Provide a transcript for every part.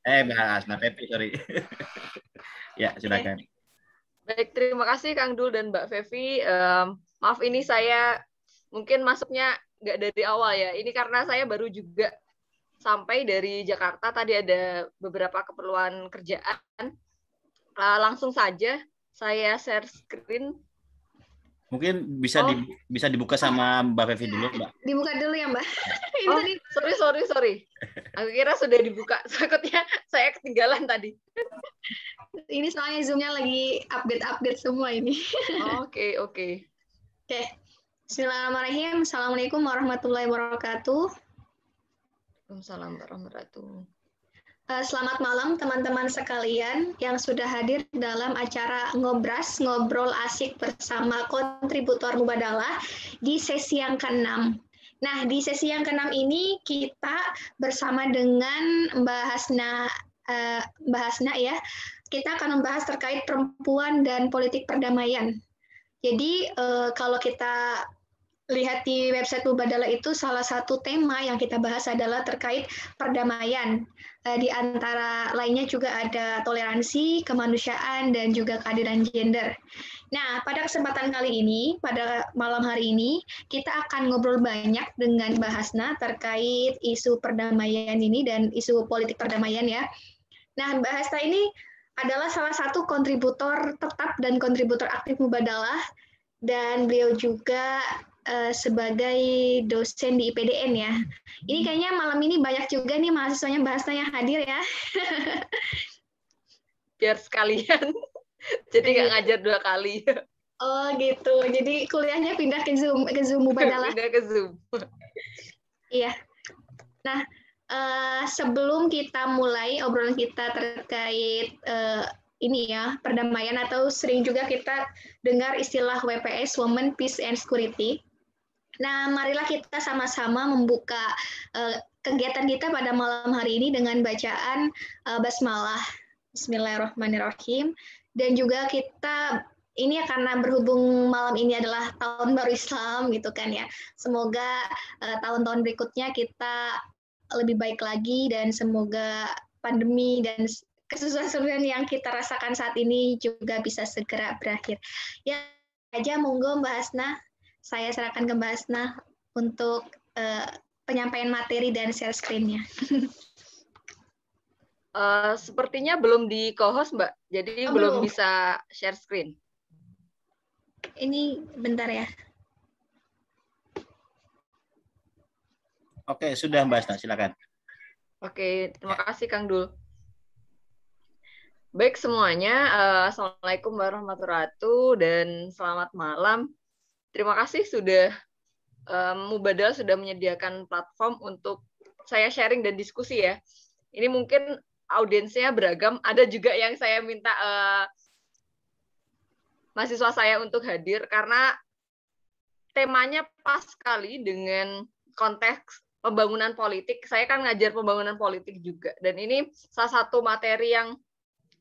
Mbak Fevi, sorry. Ya, silakan. Baik, terima kasih Kang Dul dan Mbak Fevi. Maaf ini saya mungkin masuknya nggak dari awal ya. Ini karena saya baru juga sampai dari Jakarta. Tadi ada beberapa keperluan kerjaan. Langsung saja saya share screen. Mungkin bisa dibuka sama Mbak Fevi dulu, Mbak. Dibuka dulu ya, Mbak. Oh, sorry. Aku kira sudah dibuka. Takutnya saya ketinggalan tadi. Ini soalnya Zoom-nya lagi update semua ini. Oke. Bismillahirrahmanirrahim. Assalamualaikum warahmatullahi wabarakatuh. Waalaikumsalam warahmatullahi wabarakatuh. Selamat malam teman-teman sekalian yang sudah hadir dalam acara Ngobras, Ngobrol Asik bersama kontributor Mubadalah di sesi yang ke-6. Nah, di sesi yang ke-6 ini kita bersama dengan Mbak Hasna ya, kita akan membahas terkait perempuan dan politik perdamaian. Jadi kalau kita lihat di website Mubadalah itu salah satu tema yang kita bahas adalah terkait perdamaian. Di antara lainnya juga ada toleransi, kemanusiaan, dan juga keadilan gender. Nah, pada kesempatan kali ini, pada malam hari ini, kita akan ngobrol banyak dengan Mbak Hasna terkait isu perdamaian ini dan isu politik perdamaian ya. Nah, Mbak Hasna ini adalah salah satu kontributor tetap dan kontributor aktif Mubadalah, dan beliau juga sebagai dosen di IPDN ya. Ini kayaknya malam ini banyak juga nih mahasiswanya Mbak Hasna yang hadir ya. Biar sekalian. Jadi nggak ngajar 2 kali. Oh gitu. Jadi kuliahnya pindah ke Zoom Mubadalah. Pindah ke Zoom. Iya. Nah, sebelum kita mulai obrolan kita terkait ini ya, perdamaian atau sering juga kita dengar istilah WPS, Women, Peace and Security. Nah, marilah kita sama-sama membuka kegiatan kita pada malam hari ini dengan bacaan basmalah. Bismillahirrahmanirrahim. Dan juga kita ini ya karena berhubung malam ini adalah tahun baru Islam gitu kan ya. Semoga tahun-tahun berikutnya kita lebih baik lagi dan semoga pandemi dan kesusahan yang kita rasakan saat ini juga bisa segera berakhir. Ya aja monggo Mbak Hasna. Saya serahkan ke Mbak Hasna untuk penyampaian materi dan share screen-nya. Sepertinya belum di co-host, Mbak. Jadi belum bisa share screen. Ini bentar ya. Oke, sudah Mbak Hasna, silakan. Oke, terima kasih Kang Dul. Baik semuanya, Assalamualaikum warahmatullahi wabarakatuh dan selamat malam. Terima kasih sudah Mubadalah sudah menyediakan platform untuk saya sharing dan diskusi ya. Ini mungkin audiensnya beragam, ada juga yang saya minta mahasiswa saya untuk hadir karena temanya pas sekali dengan konteks pembangunan politik. Saya kan ngajar pembangunan politik juga dan ini salah satu materi yang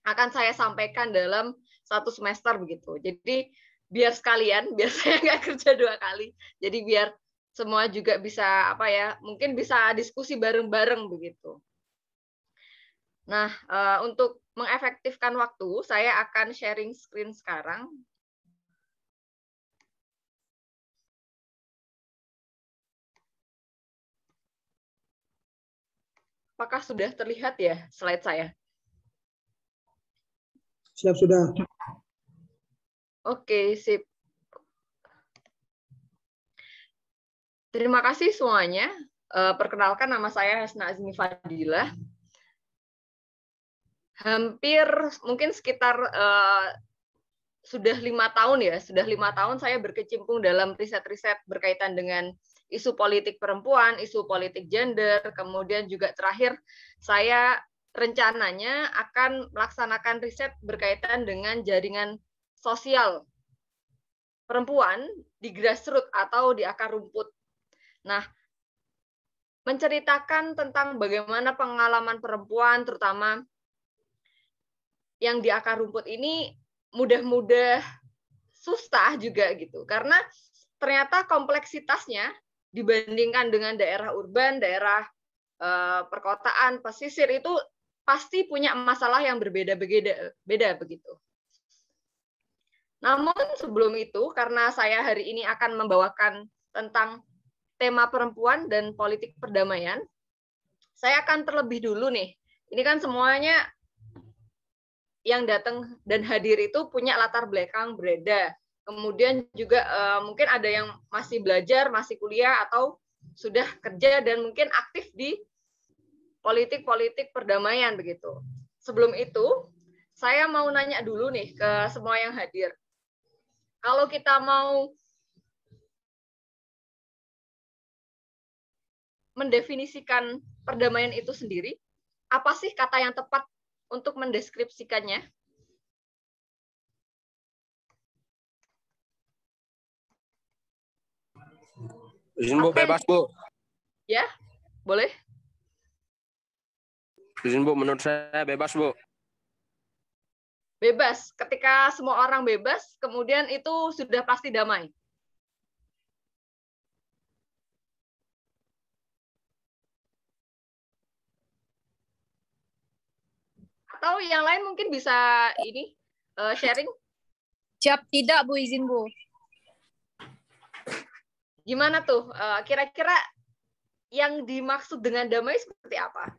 akan saya sampaikan dalam 1 semester begitu. Jadi biar sekalian, biar saya nggak kerja 2 kali. Jadi biar semua juga bisa mungkin bisa diskusi bareng-bareng begitu. Nah, untuk mengefektifkan waktu, saya akan sharing screen sekarang. Apakah sudah terlihat ya slide saya? Siap, sudah. Oke, sip. Terima kasih semuanya. Perkenalkan nama saya Hasna Azmi Fadilah. Hampir mungkin sekitar sudah 5 tahun ya, sudah 5 tahun saya berkecimpung dalam riset-riset berkaitan dengan isu politik perempuan, isu politik gender, kemudian juga terakhir saya rencananya akan melaksanakan riset berkaitan dengan jaringan sosial perempuan di grassroots atau di akar rumput. Nah, menceritakan tentang bagaimana pengalaman perempuan, terutama yang di akar rumput ini mudah-mudah susah juga gitu. Karena ternyata kompleksitasnya dibandingkan dengan daerah urban, daerah perkotaan, pesisir itu pasti punya masalah yang berbeda-beda begitu. Namun sebelum itu, karena saya hari ini akan membawakan tentang tema perempuan dan politik perdamaian, saya akan terlebih dulu nih. Ini kan semuanya yang datang dan hadir itu punya latar belakang berbeda. Kemudian juga mungkin ada yang masih belajar, masih kuliah, atau sudah kerja dan mungkin aktif di politik-politik perdamaian begitu. Sebelum itu, saya mau nanya dulu nih ke semua yang hadir. Kalau kita mau mendefinisikan perdamaian itu sendiri, apa sih kata yang tepat untuk mendeskripsikannya? Izin Bu, bebas Bu. Ya, boleh? Izin Bu, menurut saya bebas Bu. Bebas. Ketika semua orang bebas, kemudian itu sudah pasti damai. Atau yang lain mungkin bisa ini sharing? Siap tidak Bu, izin Bu. Gimana tuh? Kira-kira yang dimaksud dengan damai seperti apa?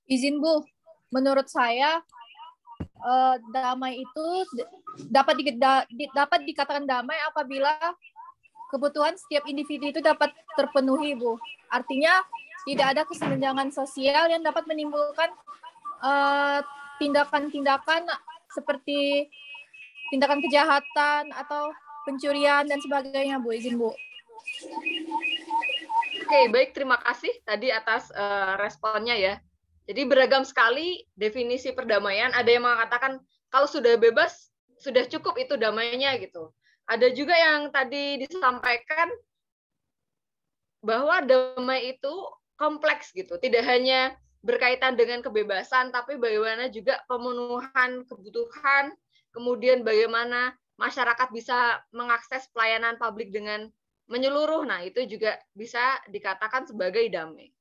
Izin Bu, menurut saya damai itu dapat dikatakan damai apabila kebutuhan setiap individu itu dapat terpenuhi, Bu. Artinya tidak ada kesenjangan sosial yang dapat menimbulkan tindakan-tindakan seperti tindakan kejahatan atau pencurian dan sebagainya, Bu. Izin Bu. Oke, baik. Terima kasih tadi atas responnya ya. Jadi beragam sekali definisi perdamaian. Ada yang mengatakan kalau sudah bebas, sudah cukup itu damainya gitu. Ada juga yang tadi disampaikan bahwa damai itu kompleks gitu. Tidak hanya berkaitan dengan kebebasan, tapi bagaimana juga pemenuhan kebutuhan, kemudian bagaimana masyarakat bisa mengakses pelayanan publik dengan menyeluruh. Nah, itu juga bisa dikatakan sebagai damai.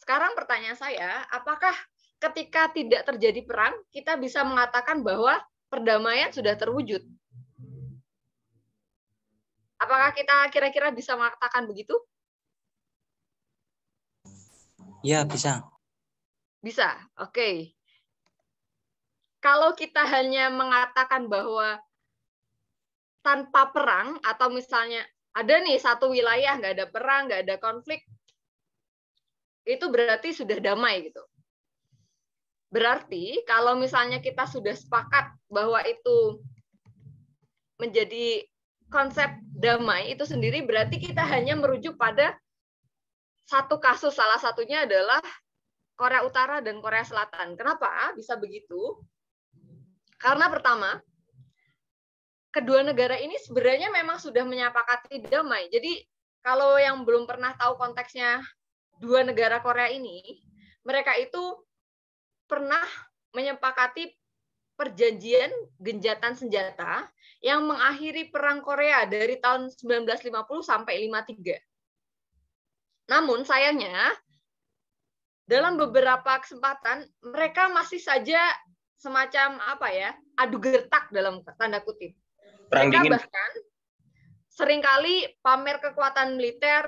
Sekarang pertanyaan saya, apakah ketika tidak terjadi perang, kita bisa mengatakan bahwa perdamaian sudah terwujud? Apakah kita kira-kira bisa mengatakan begitu? Ya, bisa. Bisa, oke. Kalau kita hanya mengatakan bahwa tanpa perang, atau misalnya ada nih satu wilayah, nggak ada perang, nggak ada konflik, itu berarti sudah damai gitu. Berarti kalau misalnya kita sudah sepakat bahwa itu menjadi konsep damai itu sendiri, berarti kita hanya merujuk pada satu kasus, salah satunya adalah Korea Utara dan Korea Selatan. Kenapa bisa begitu? Karena pertama, kedua negara ini sebenarnya memang sudah menyepakati damai. Jadi kalau yang belum pernah tahu konteksnya dua negara Korea ini, mereka itu pernah menyepakati perjanjian gencatan senjata yang mengakhiri perang Korea dari tahun 1950 sampai 53. Namun sayangnya dalam beberapa kesempatan mereka masih saja semacam adu gertak dalam tanda kutip. Mereka bahkan seringkali pamer kekuatan militer,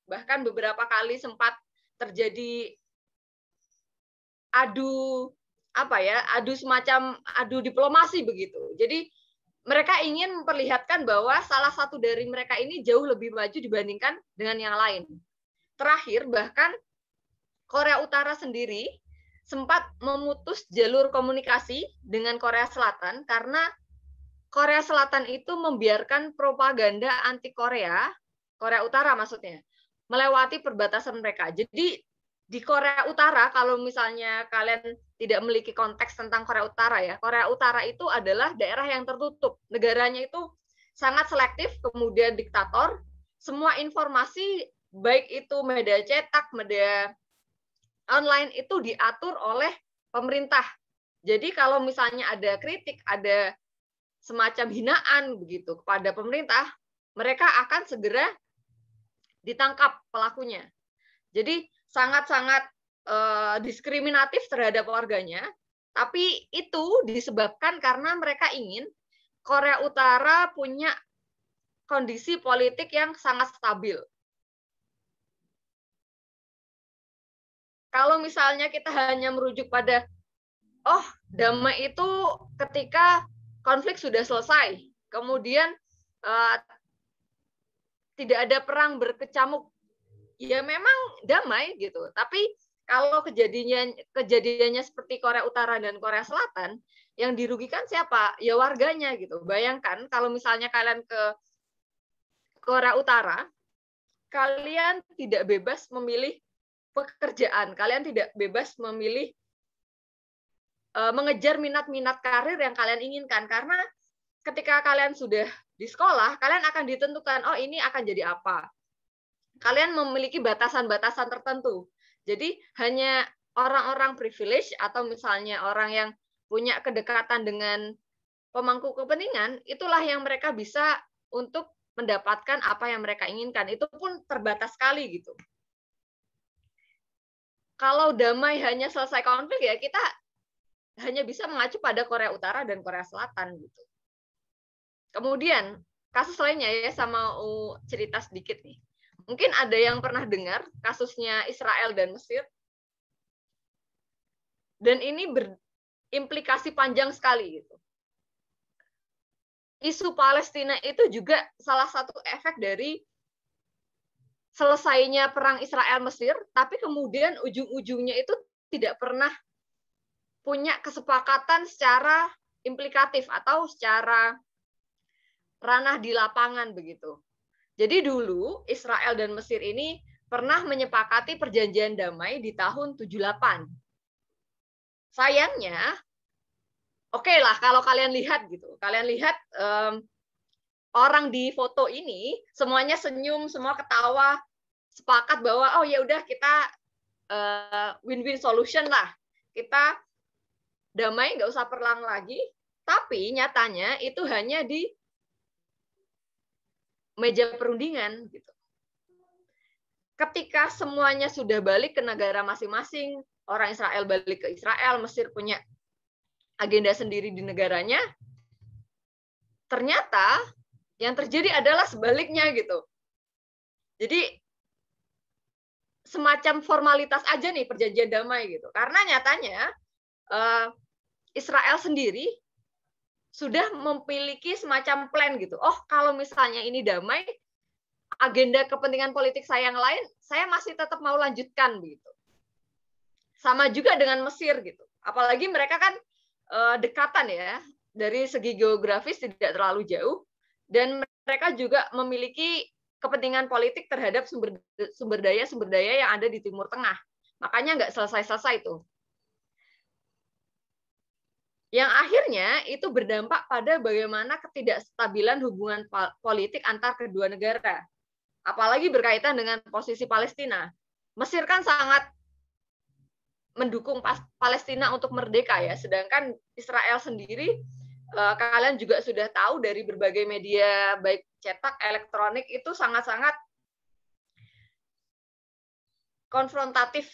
bahkan beberapa kali sempat terjadi adu semacam adu diplomasi begitu. Jadi mereka ingin memperlihatkan bahwa salah satu dari mereka ini jauh lebih maju dibandingkan dengan yang lain. Terakhir bahkan Korea Utara sendiri sempat memutus jalur komunikasi dengan Korea Selatan karena Korea Selatan itu membiarkan propaganda anti Korea Utara maksudnya, melewati perbatasan mereka. Jadi di Korea Utara, kalau misalnya kalian tidak memiliki konteks tentang Korea Utara ya, Korea Utara itu adalah daerah yang tertutup. Negaranya itu sangat selektif, kemudian diktator. Semua informasi, baik itu media cetak, media online, itu diatur oleh pemerintah. Jadi kalau misalnya ada kritik, ada semacam hinaan begitu kepada pemerintah, mereka akan segera ditangkap pelakunya. Jadi sangat-sangat diskriminatif terhadap warganya, tapi itu disebabkan karena mereka ingin Korea Utara punya kondisi politik yang sangat stabil. Kalau misalnya kita hanya merujuk pada, oh, damai itu ketika konflik sudah selesai, kemudian tidak ada perang berkecamuk, ya memang damai gitu. Tapi kalau kejadiannya seperti Korea Utara dan Korea Selatan, yang dirugikan siapa? Ya warganya gitu. Bayangkan kalau misalnya kalian ke Korea Utara, kalian tidak bebas memilih pekerjaan, kalian tidak bebas memilih mengejar minat-minat karir yang kalian inginkan, karena ketika kalian sudah di sekolah, kalian akan ditentukan, oh ini akan jadi apa. Kalian memiliki batasan-batasan tertentu. Jadi hanya orang-orang privilege atau misalnya orang yang punya kedekatan dengan pemangku kepentingan, itulah yang mereka bisa untuk mendapatkan apa yang mereka inginkan. Itu pun terbatas sekali gitu. Kalau damai hanya selesai konflik, ya kita hanya bisa mengacu pada Korea Utara dan Korea Selatan gitu. Kemudian kasus lainnya ya, sama mau cerita sedikit nih. Mungkin ada yang pernah dengar kasusnya Israel dan Mesir. Dan ini berimplikasi panjang sekali gitu. Isu Palestina itu juga salah satu efek dari selesainya perang Israel-Mesir, tapi kemudian ujung-ujungnya itu tidak pernah punya kesepakatan secara implikatif atau secara ranah di lapangan begitu. Jadi dulu Israel dan Mesir ini pernah menyepakati perjanjian damai di tahun 78. Sayangnya, oke lah kalau kalian lihat gitu, kalian lihat orang di foto ini semuanya senyum, semua ketawa, sepakat bahwa oh ya udah kita win-win solution lah, kita damai nggak usah perang lagi. Tapi nyatanya itu hanya di meja perundingan gitu. Ketika semuanya sudah balik ke negara masing-masing, orang Israel balik ke Israel, Mesir punya agenda sendiri di negaranya, ternyata yang terjadi adalah sebaliknya gitu. Jadi semacam formalitas aja nih perjanjian damai gitu. Karena nyatanya Israel sendiri sudah memiliki semacam plan gitu. Oh, kalau misalnya ini damai, agenda kepentingan politik saya yang lain, saya masih tetap mau lanjutkan begitu. Sama juga dengan Mesir gitu. Apalagi mereka kan dekatan ya, dari segi geografis tidak terlalu jauh, dan mereka juga memiliki kepentingan politik terhadap sumber daya yang ada di Timur Tengah. Makanya nggak selesai-selesai itu. Yang akhirnya itu berdampak pada bagaimana ketidakstabilan hubungan politik antar kedua negara. Apalagi berkaitan dengan posisi Palestina. Mesir kan sangat mendukung Palestina untuk merdeka ya, sedangkan Israel sendiri kalian juga sudah tahu dari berbagai media baik cetak, elektronik itu sangat-sangat konfrontatif.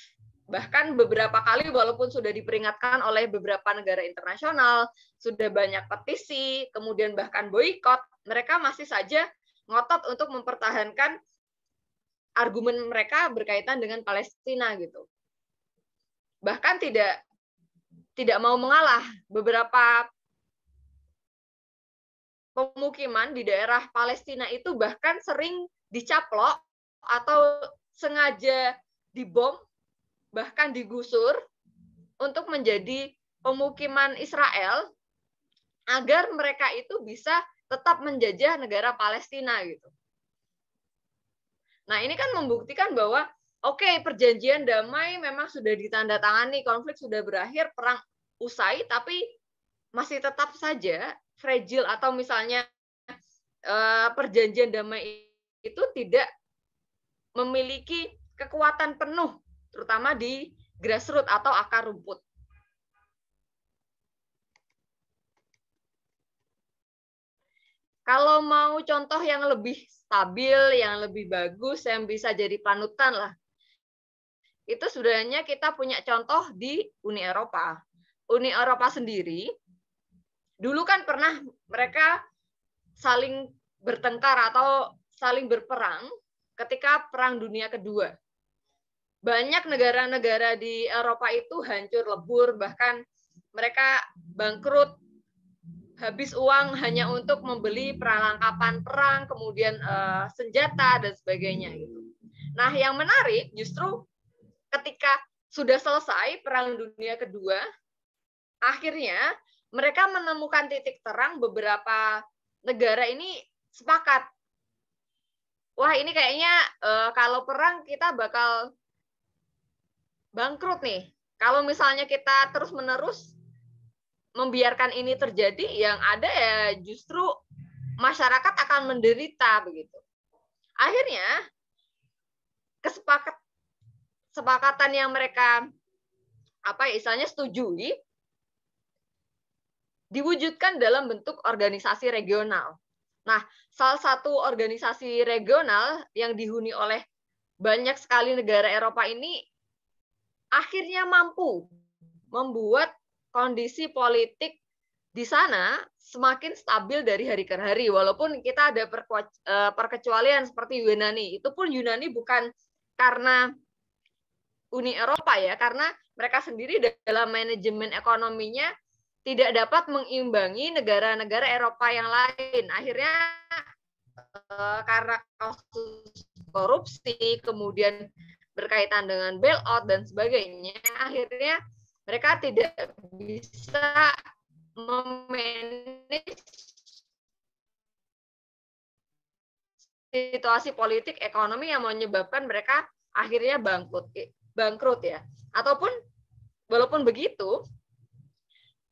Bahkan beberapa kali walaupun sudah diperingatkan oleh beberapa negara internasional, sudah banyak petisi, kemudian bahkan boikot, mereka masih saja ngotot untuk mempertahankan argumen mereka berkaitan dengan Palestina gitu. Bahkan tidak mau mengalah. Beberapa pemukiman di daerah Palestina itu bahkan sering dicaplok atau sengaja dibom, bahkan digusur untuk menjadi pemukiman Israel agar mereka itu bisa tetap menjajah negara Palestina gitu. Nah, ini kan membuktikan bahwa oke, perjanjian damai memang sudah ditandatangani, konflik sudah berakhir, perang usai, tapi masih tetap saja fragile atau misalnya perjanjian damai itu tidak memiliki kekuatan penuh, terutama di grassroots atau akar rumput. Kalau mau contoh yang lebih stabil, yang lebih bagus, yang bisa jadi panutan lah, itu sebenarnya kita punya contoh di Uni Eropa. Uni Eropa sendiri, dulu kan pernah mereka saling bertengkar atau saling berperang ketika Perang Dunia Kedua. Banyak negara-negara di Eropa itu hancur lebur, bahkan mereka bangkrut, habis uang hanya untuk membeli perlengkapan perang, kemudian senjata dan sebagainya gitu. Nah, yang menarik justru ketika sudah selesai Perang Dunia Kedua, akhirnya mereka menemukan titik terang. Beberapa negara ini sepakat, wah ini kayaknya kalau perang kita bakal bangkrut nih. Kalau misalnya kita terus-menerus membiarkan ini terjadi, yang ada ya justru masyarakat akan menderita begitu. Akhirnya kesepakatan yang mereka istilahnya setujui diwujudkan dalam bentuk organisasi regional. Nah, salah satu organisasi regional yang dihuni oleh banyak sekali negara Eropa ini akhirnya mampu membuat kondisi politik di sana semakin stabil dari hari ke hari. Walaupun kita ada perkecualian seperti Yunani. Itu pun Yunani bukan karena Uni Eropa ya, karena mereka sendiri dalam manajemen ekonominya tidak dapat mengimbangi negara-negara Eropa yang lain. Akhirnya karena kasus korupsi, kemudian berkaitan dengan bailout dan sebagainya, akhirnya mereka tidak bisa memanage situasi politik ekonomi yang menyebabkan mereka akhirnya bangkrut ya. Ataupun walaupun begitu,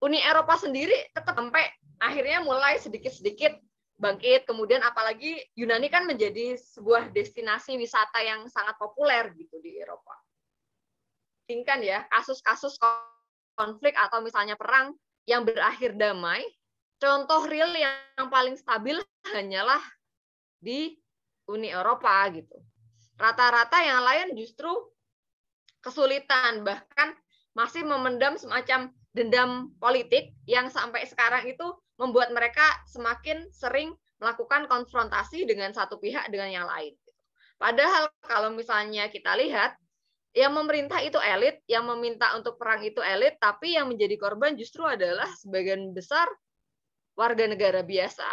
Uni Eropa sendiri tetap sampai akhirnya mulai sedikit-sedikit bangkit. Kemudian apalagi Yunani kan menjadi sebuah destinasi wisata yang sangat populer gitu di Eropa. Tingkan ya kasus-kasus konflik atau misalnya perang yang berakhir damai, contoh real yang paling stabil hanyalah di Uni Eropa gitu. Rata-rata yang lain justru kesulitan, bahkan masih memendam semacam dendam politik yang sampai sekarang itu membuat mereka semakin sering melakukan konfrontasi dengan satu pihak dengan yang lain. Padahal kalau misalnya kita lihat, yang memerintah itu elit, yang meminta untuk perang itu elit, tapi yang menjadi korban justru adalah sebagian besar warga negara biasa.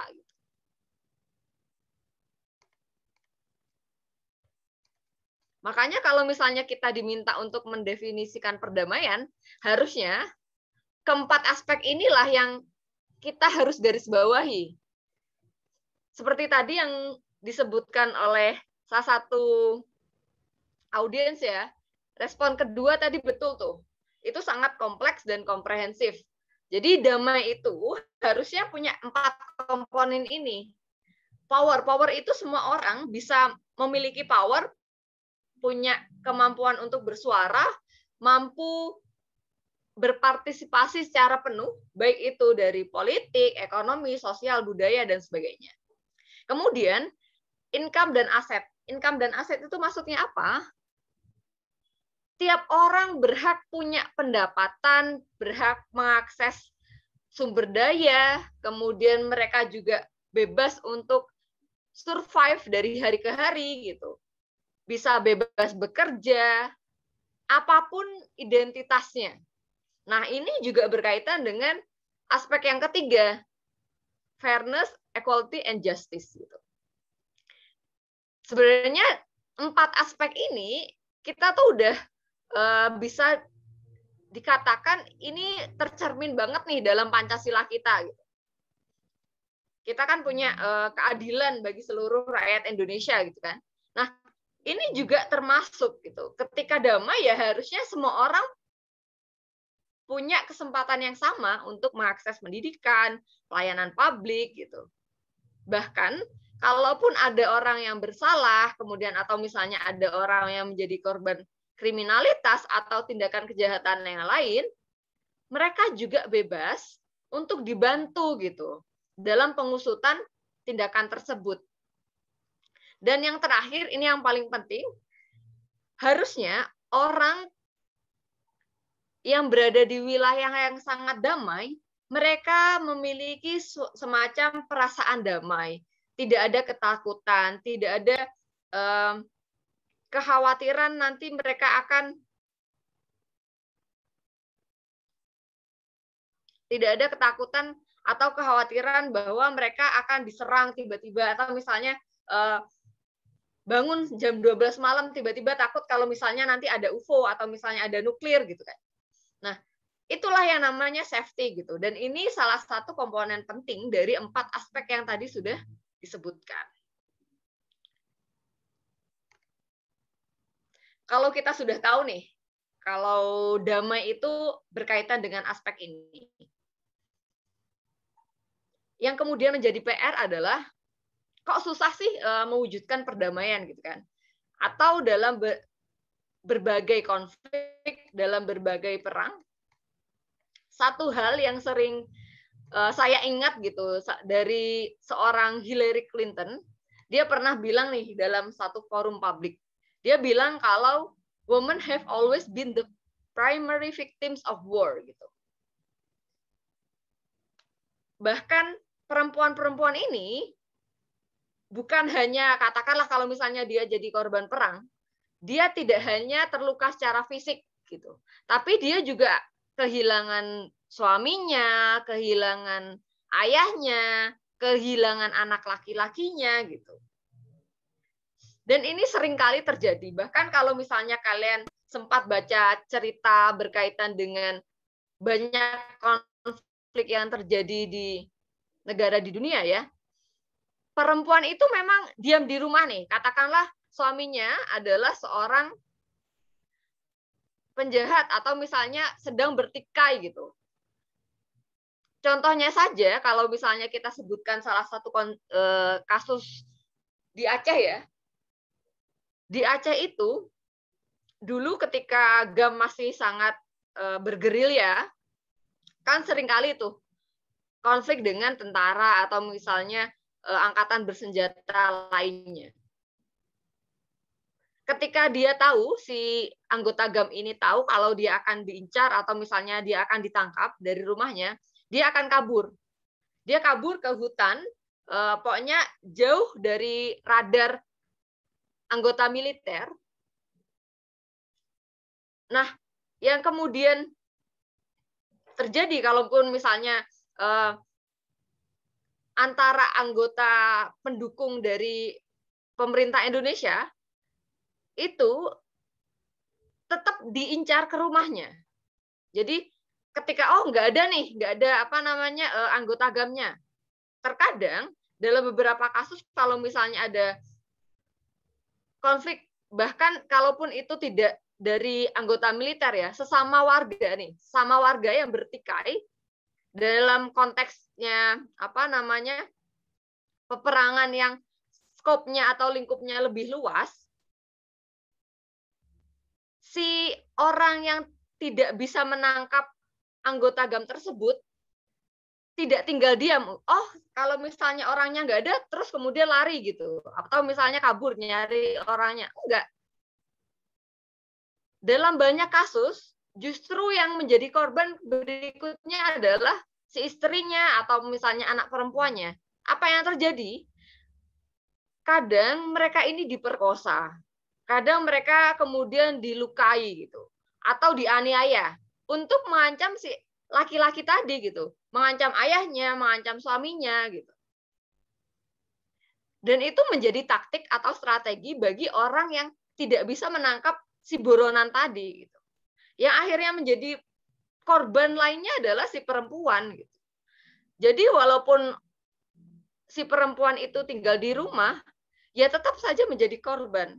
Makanya kalau misalnya kita diminta untuk mendefinisikan perdamaian, harusnya keempat aspek inilah yang kita harus garis bawahi. Seperti tadi yang disebutkan oleh salah satu audiens ya, respon kedua tadi betul tuh. Itu sangat kompleks dan komprehensif. Jadi damai itu harusnya punya 4 komponen ini. Power itu semua orang bisa memiliki power, punya kemampuan untuk bersuara, mampu berpartisipasi secara penuh, baik itu dari politik, ekonomi, sosial, budaya, dan sebagainya. Kemudian, income dan aset. Income dan aset itu maksudnya apa? Tiap orang berhak punya pendapatan, berhak mengakses sumber daya, kemudian mereka juga bebas untuk survive dari hari ke hari, gitu. Bisa bebas bekerja, apapun identitasnya. Nah, ini juga berkaitan dengan aspek yang ketiga, fairness, equality, and justice. Gitu. Sebenarnya 4 aspek ini kita tuh udah bisa dikatakan ini tercermin banget nih dalam Pancasila kita. Gitu. Kita kan punya keadilan bagi seluruh rakyat Indonesia, gitu kan. Nah, ini juga termasuk gitu. Ketika damai ya harusnya semua orang punya kesempatan yang sama untuk mengakses pendidikan, pelayanan publik gitu. Bahkan kalaupun ada orang yang bersalah, kemudian atau misalnya ada orang yang menjadi korban kriminalitas atau tindakan kejahatan yang lain, mereka juga bebas untuk dibantu gitu dalam pengusutan tindakan tersebut. Dan yang terakhir, ini yang paling penting, harusnya orang yang berada di wilayah yang sangat damai, mereka memiliki semacam perasaan damai. Tidak ada ketakutan, tidak ada kekhawatiran nanti mereka akan tidak ada ketakutan atau kekhawatiran bahwa mereka akan diserang tiba-tiba, atau misalnya bangun jam 12 malam tiba-tiba takut kalau misalnya nanti ada UFO atau misalnya ada nuklir gitu kan. Nah, itulah yang namanya safety gitu. Dan ini salah satu komponen penting dari 4 aspek yang tadi sudah disebutkan. Kalau kita sudah tahu nih, kalau damai itu berkaitan dengan aspek ini. Yang kemudian menjadi PR adalah, kok susah sih mewujudkan perdamaian gitu kan? Atau dalam berbagai konflik, dalam berbagai perang, satu hal yang sering saya ingat gitu dari seorang Hillary Clinton, dia pernah bilang nih dalam satu forum publik, dia bilang kalau women have always been the primary victims of war gitu. Bahkan perempuan-perempuan ini bukan hanya, katakanlah kalau misalnya dia jadi korban perang, dia tidak hanya terluka secara fisik gitu, tapi dia juga kehilangan suaminya, kehilangan ayahnya, kehilangan anak laki-lakinya gitu. Dan ini sering kali terjadi. Bahkan kalau misalnya kalian sempat baca cerita berkaitan dengan banyak konflik yang terjadi di negara di dunia ya, perempuan itu memang diam di rumah nih. Katakanlah suaminya adalah seorang penjahat atau misalnya sedang bertikai gitu. Contohnya saja, kalau misalnya kita sebutkan salah satu kasus di Aceh ya. Di Aceh itu, dulu ketika GAM masih sangat bergerilya, kan seringkali tuh konflik dengan tentara atau misalnya angkatan bersenjata lainnya. Ketika dia tahu, si anggota GAM ini tahu kalau dia akan diincar atau misalnya dia akan ditangkap dari rumahnya, dia akan kabur. Dia kabur ke hutan, pokoknya jauh dari radar anggota militer. Nah, yang kemudian terjadi kalaupun misalnya antara anggota pendukung dari pemerintah Indonesia itu tetap diincar ke rumahnya. Jadi ketika nggak ada anggota GAM-nya. Terkadang dalam beberapa kasus kalau misalnya ada konflik, bahkan kalaupun itu tidak dari anggota militer ya, sesama warga yang bertikai dalam konteksnya peperangan yang skopnya atau lingkupnya lebih luas, si orang yang tidak bisa menangkap anggota GAM tersebut tidak tinggal diam. Oh, kalau misalnya orangnya nggak ada, terus kemudian lari gitu. Atau misalnya kabur nyari orangnya. Enggak. Dalam banyak kasus, justru yang menjadi korban berikutnya adalah si istrinya atau misalnya anak perempuannya. Apa yang terjadi? Kadang mereka ini diperkosa. Kadang mereka kemudian dilukai gitu. Atau dianiaya untuk mengancam si laki-laki tadi gitu. Mengancam ayahnya, mengancam suaminya gitu. Dan itu menjadi taktik atau strategi bagi orang yang tidak bisa menangkap si buronan tadi gitu. Yang akhirnya menjadi korban lainnya adalah si perempuan gitu. Jadi walaupun si perempuan itu tinggal di rumah, ya tetap saja menjadi korban.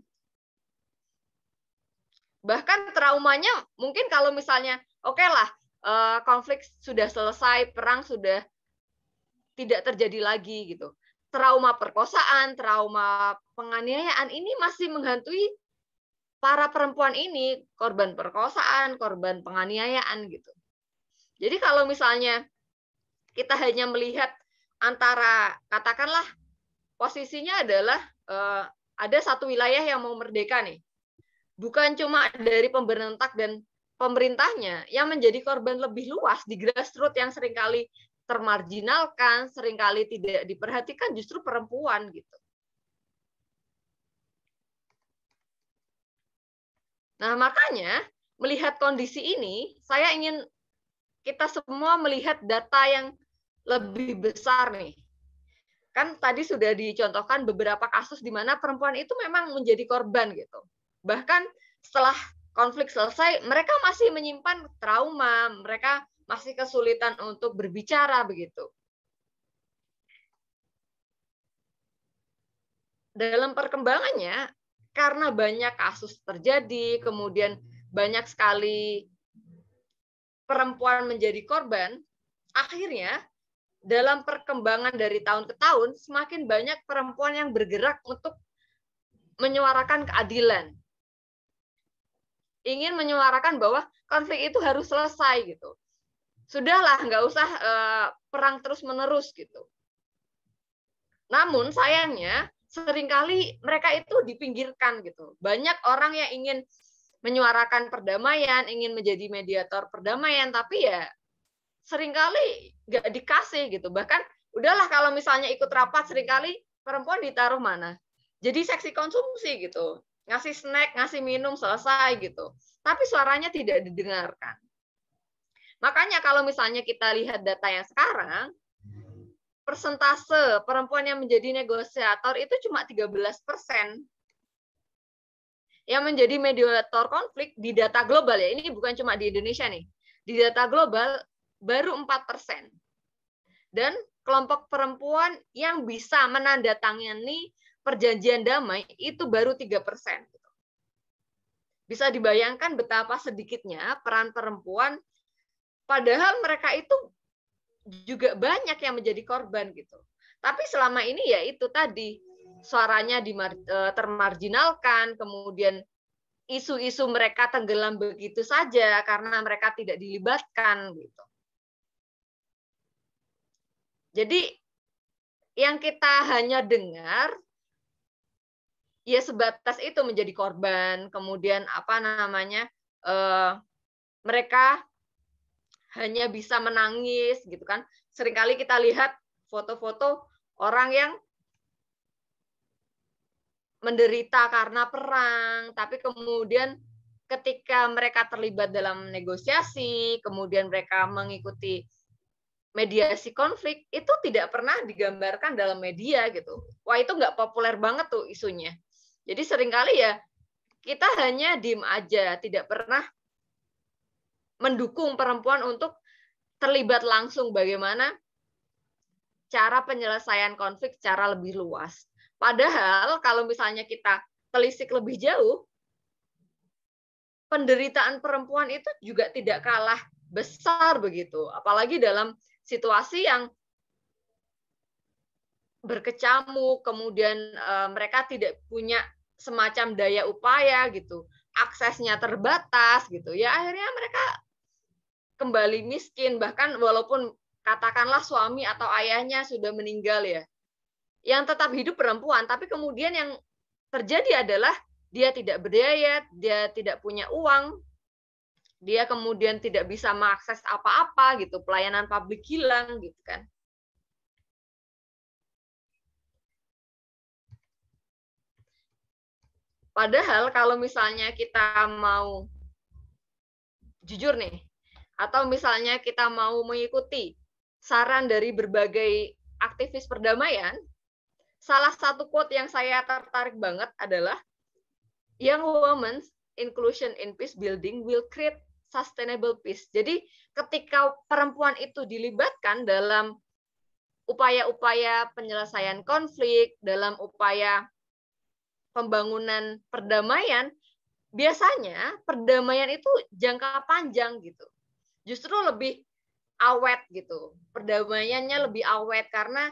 Bahkan traumanya mungkin kalau misalnya oke lah, konflik sudah selesai, perang sudah tidak terjadi lagi gitu. Trauma perkosaan, trauma penganiayaan ini masih menghantui para perempuan ini, korban perkosaan, korban penganiayaan gitu. Jadi kalau misalnya kita hanya melihat antara, katakanlah posisinya adalah ada satu wilayah yang mau merdeka nih. bukan cuma dari pemberontak dan pemerintahnya, yang menjadi korban lebih luas di grassroots yang seringkali termarginalkan, seringkali tidak diperhatikan justru perempuan gitu. Nah, makanya melihat kondisi ini, saya ingin kita semua melihat data yang lebih besar nih. Kan tadi sudah dicontohkan beberapa kasus di mana perempuan itu memang menjadi korban gitu. Bahkan setelah konflik selesai, mereka masih menyimpan trauma, mereka masih kesulitan untuk berbicara begitu. Dalam perkembangannya, karena banyak kasus terjadi, kemudian banyak sekali perempuan menjadi korban, akhirnya dalam perkembangan dari tahun ke tahun, semakin banyak perempuan yang bergerak untuk menyuarakan keadilan. Ingin menyuarakan bahwa konflik itu harus selesai gitu. Sudahlah, nggak usah perang terus-menerus gitu. Namun sayangnya, seringkali mereka itu dipinggirkan gitu. Banyak orang yang ingin menyuarakan perdamaian, ingin menjadi mediator perdamaian, tapi ya seringkali nggak dikasih gitu. Bahkan udahlah kalau misalnya ikut rapat, seringkali perempuan ditaruh mana? Jadi seksi konsumsi gitu. Ngasih snack, ngasih minum, selesai gitu. Tapi suaranya tidak didengarkan. Makanya kalau misalnya kita lihat data yang sekarang, persentase perempuan yang menjadi negosiator itu cuma 13%. Yang menjadi mediator konflik di data global ya, ini bukan cuma di Indonesia nih. Di data global baru 4%. Dan kelompok perempuan yang bisa menandatangani perjanjian damai itu baru 3%. Bisa dibayangkan betapa sedikitnya peran perempuan, padahal mereka itu juga banyak yang menjadi korban gitu. Tapi selama ini ya itu tadi, suaranya termarginalkan, kemudian isu-isu mereka tenggelam begitu saja karena mereka tidak dilibatkan gitu. Jadi yang kita hanya dengar ya sebatas itu menjadi korban, kemudian apa namanya mereka hanya bisa menangis gitu kan. Seringkali kita lihat foto-foto orang yang menderita karena perang, tapi kemudian ketika mereka terlibat dalam negosiasi, kemudian mereka mengikuti mediasi konflik, itu tidak pernah digambarkan dalam media gitu. Wah, itu nggak populer banget tuh isunya. Jadi seringkali ya kita hanya diem aja, tidak pernah mendukung perempuan untuk terlibat langsung bagaimana cara penyelesaian konflik secara lebih luas. Padahal kalau misalnya kita telisik lebih jauh, penderitaan perempuan itu juga tidak kalah besar begitu. Apalagi dalam situasi yang berkecamuk, kemudian mereka tidak punya semacam daya upaya gitu, aksesnya terbatas gitu. Ya akhirnya mereka kembali miskin, bahkan walaupun katakanlah suami atau ayahnya sudah meninggal ya, yang tetap hidup perempuan, tapi kemudian yang terjadi adalah dia tidak berdaya, dia tidak punya uang, dia kemudian tidak bisa mengakses apa-apa gitu, pelayanan publik hilang gitu kan. Padahal kalau misalnya kita mau jujur nih, atau misalnya kita mau mengikuti saran dari berbagai aktivis perdamaian, salah satu quote yang saya tertarik banget adalah young women's inclusion in peace building will create sustainable peace. Jadi ketika perempuan itu dilibatkan dalam upaya-upaya penyelesaian konflik, dalam upaya pembangunan perdamaian, biasanya perdamaian itu jangka panjang gitu. Justru lebih awet gitu. Perdamaiannya lebih awet karena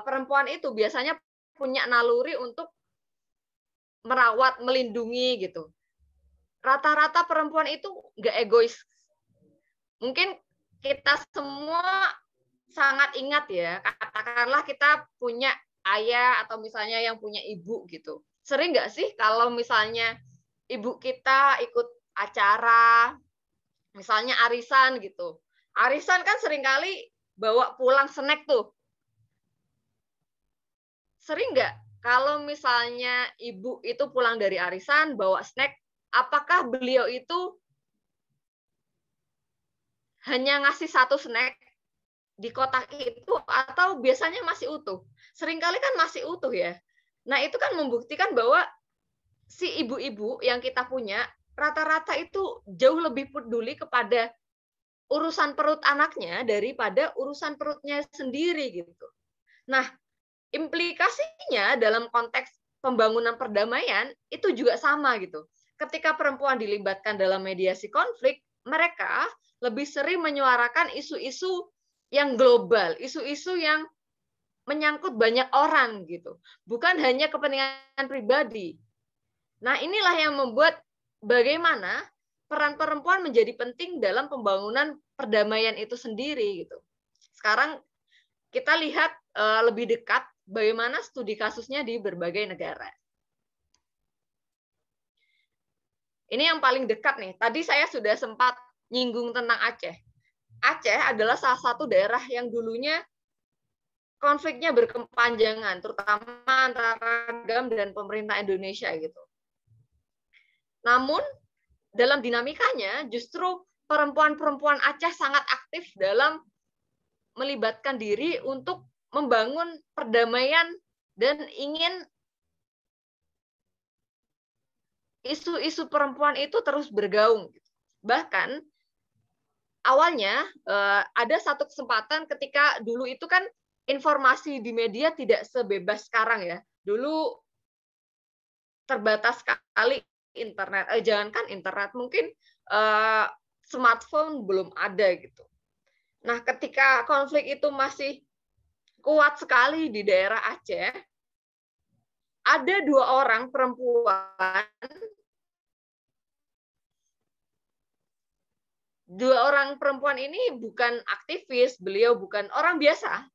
perempuan itu biasanya punya naluri untuk merawat, melindungi gitu. Rata-rata perempuan itu nggak egois. Mungkin kita semua sangat ingat ya, katakanlah kita punya ayah atau misalnya yang punya ibu gitu. Sering nggak sih kalau misalnya ibu kita ikut acara, misalnya arisan gitu. Arisan kan seringkali bawa pulang snack tuh. Sering nggak kalau misalnya ibu itu pulang dari arisan bawa snack, apakah beliau itu hanya ngasih satu snack di kotak itu atau biasanya masih utuh? Seringkali kan masih utuh ya. Nah, itu kan membuktikan bahwa si ibu-ibu yang kita punya rata-rata itu jauh lebih peduli kepada urusan perut anaknya daripada urusan perutnya sendiri gitu. Nah, implikasinya dalam konteks pembangunan perdamaian itu juga sama gitu. Ketika perempuan dilibatkan dalam mediasi konflik, mereka lebih sering menyuarakan isu-isu yang global, isu-isu yang menyangkut banyak orang gitu, bukan hanya kepentingan pribadi. Nah, inilah yang membuat bagaimana peran perempuan menjadi penting dalam pembangunan perdamaian itu sendiri gitu. Sekarang kita lihat lebih dekat bagaimana studi kasusnya di berbagai negara. Ini yang paling dekat nih. Tadi saya sudah sempat nyinggung tentang Aceh. Aceh adalah salah satu daerah yang dulunya konfliknya berkepanjangan, terutama antara Agam dan pemerintah Indonesia gitu. Namun dalam dinamikanya justru perempuan-perempuan Aceh sangat aktif dalam melibatkan diri untuk membangun perdamaian dan ingin isu-isu perempuan itu terus bergaung. Bahkan awalnya ada satu kesempatan ketika dulu itu kan informasi di media tidak sebebas sekarang ya. Dulu terbatas sekali internet. Jangankan internet, mungkin smartphone belum ada gitu. Nah, ketika konflik itu masih kuat sekali di daerah Aceh, ada 2 orang perempuan, 2 orang perempuan ini bukan aktivis, beliau bukan orang biasa,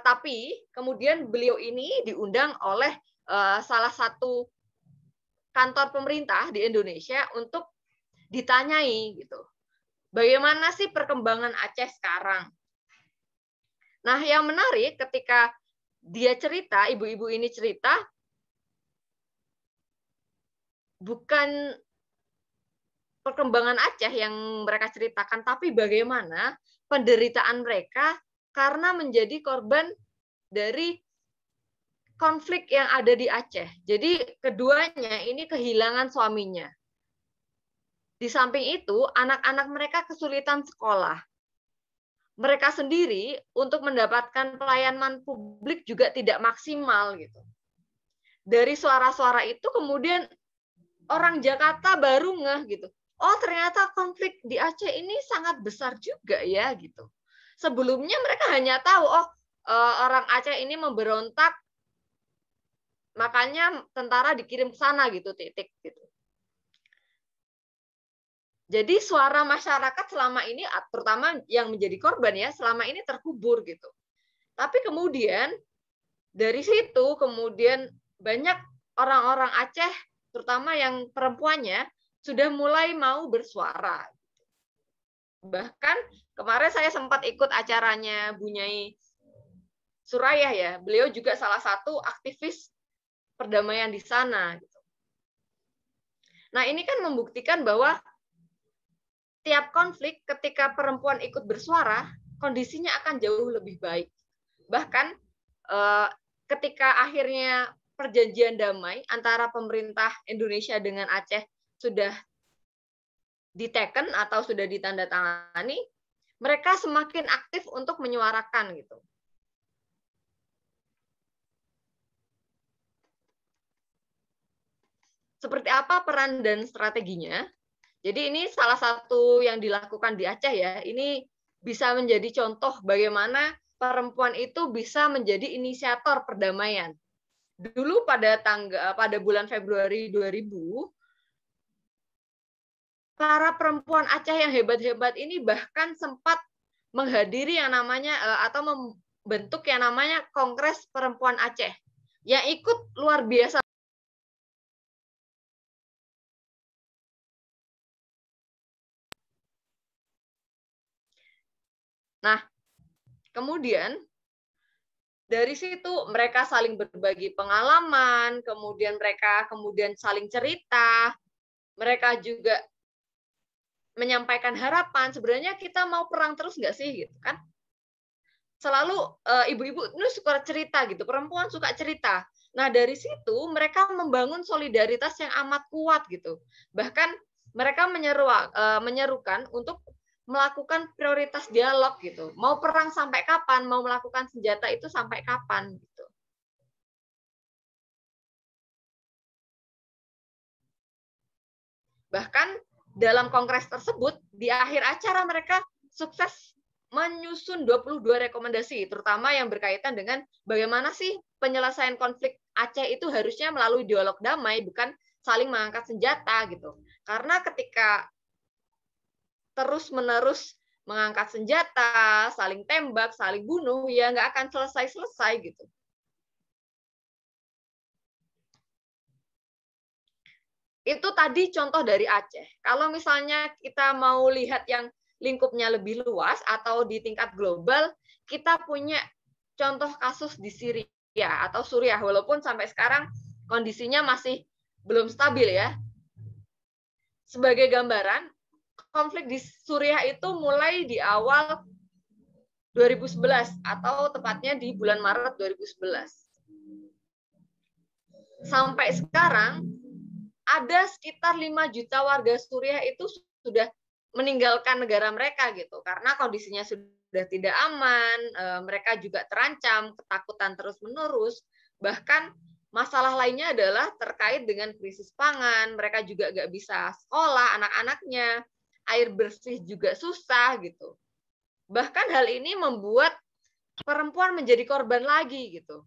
tapi kemudian beliau ini diundang oleh salah satu kantor pemerintah di Indonesia untuk ditanyai gitu. Bagaimana sih perkembangan Aceh sekarang? Nah, yang menarik ketika dia cerita, ibu-ibu ini cerita, bukan perkembangan Aceh yang mereka ceritakan, tapi bagaimana penderitaan mereka karena menjadi korban dari konflik yang ada di Aceh. Jadi keduanya ini kehilangan suaminya. Di samping itu, anak-anak mereka kesulitan sekolah. Mereka sendiri untuk mendapatkan pelayanan publik juga tidak maksimal gitu. Dari suara-suara itu kemudian orang Jakarta baru ngeh gitu. Oh, ternyata konflik di Aceh ini sangat besar juga ya gitu. Sebelumnya mereka hanya tahu orang Aceh ini memberontak, makanya tentara dikirim ke sana gitu, titik gitu. Jadi suara masyarakat selama ini, terutama yang menjadi korban ya, selama ini terkubur gitu. Tapi kemudian dari situ kemudian banyak orang-orang Aceh, terutama yang perempuannya, sudah mulai mau bersuara. Bahkan kemarin saya sempat ikut acaranya Bu Nyai Surayah ya, beliau juga salah satu aktivis perdamaian di sana. Nah, ini kan membuktikan bahwa tiap konflik ketika perempuan ikut bersuara, kondisinya akan jauh lebih baik. Bahkan ketika akhirnya perjanjian damai antara pemerintah Indonesia dengan Aceh sudah diteken atau sudah ditandatangani, mereka semakin aktif untuk menyuarakan gitu. Seperti apa peran dan strateginya? Jadi ini salah satu yang dilakukan di Aceh ya. Ini bisa menjadi contoh bagaimana perempuan itu bisa menjadi inisiator perdamaian. Dulu pada bulan Februari 2000, para perempuan Aceh yang hebat-hebat ini bahkan sempat menghadiri yang namanya atau membentuk yang namanya Kongres Perempuan Aceh. Yang ikut luar biasa Nah, kemudian dari situ mereka saling berbagi pengalaman, kemudian mereka saling cerita, mereka juga menyampaikan harapan. Sebenarnya kita mau perang terus nggak sih, gitu kan? Selalu ibu-ibu ini suka cerita gitu, perempuan suka cerita. Nah, dari situ mereka membangun solidaritas yang amat kuat gitu. Bahkan mereka menyerukan untuk melakukan prioritas dialog gitu. Mau perang sampai kapan? Mau melakukan senjata itu sampai kapan gitu. Bahkan dalam kongres tersebut di akhir acara mereka sukses menyusun 22 rekomendasi, terutama yang berkaitan dengan bagaimana sih penyelesaian konflik Aceh itu harusnya melalui dialog damai, bukan saling mengangkat senjata gitu. Karena ketika terus-menerus mengangkat senjata, saling tembak, saling bunuh, ya nggak akan selesai-selesai gitu. Itu tadi contoh dari Aceh. Kalau misalnya kita mau lihat yang lingkupnya lebih luas atau di tingkat global, kita punya contoh kasus di Syria atau Suriah, walaupun sampai sekarang kondisinya masih belum stabil ya. Sebagai gambaran, konflik di Suriah itu mulai di awal 2011 atau tepatnya di bulan Maret 2011. Sampai sekarang ada sekitar 5 juta warga Suriah itu sudah meninggalkan negara mereka gitu karena kondisinya sudah tidak aman, mereka juga terancam, ketakutan terus-menerus, bahkan masalah lainnya adalah terkait dengan krisis pangan, mereka juga nggak bisa sekolah anak-anaknya, air bersih juga susah gitu. Bahkan hal ini membuat perempuan menjadi korban lagi gitu.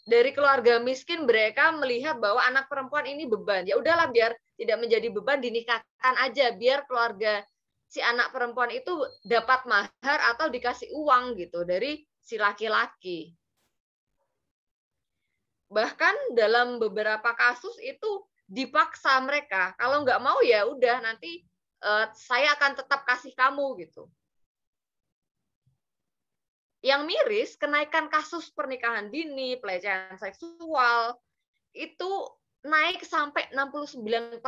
Dari keluarga miskin mereka melihat bahwa anak perempuan ini beban. Ya udahlah biar tidak menjadi beban dinikahkan aja biar keluarga si anak perempuan itu dapat mahar atau dikasih uang gitu dari si laki-laki. Bahkan dalam beberapa kasus itu dipaksa mereka. Kalau nggak mau ya udah nanti saya akan tetap kasih kamu gitu. Yang miris, kenaikan kasus pernikahan dini, pelecehan seksual, itu naik sampai 69%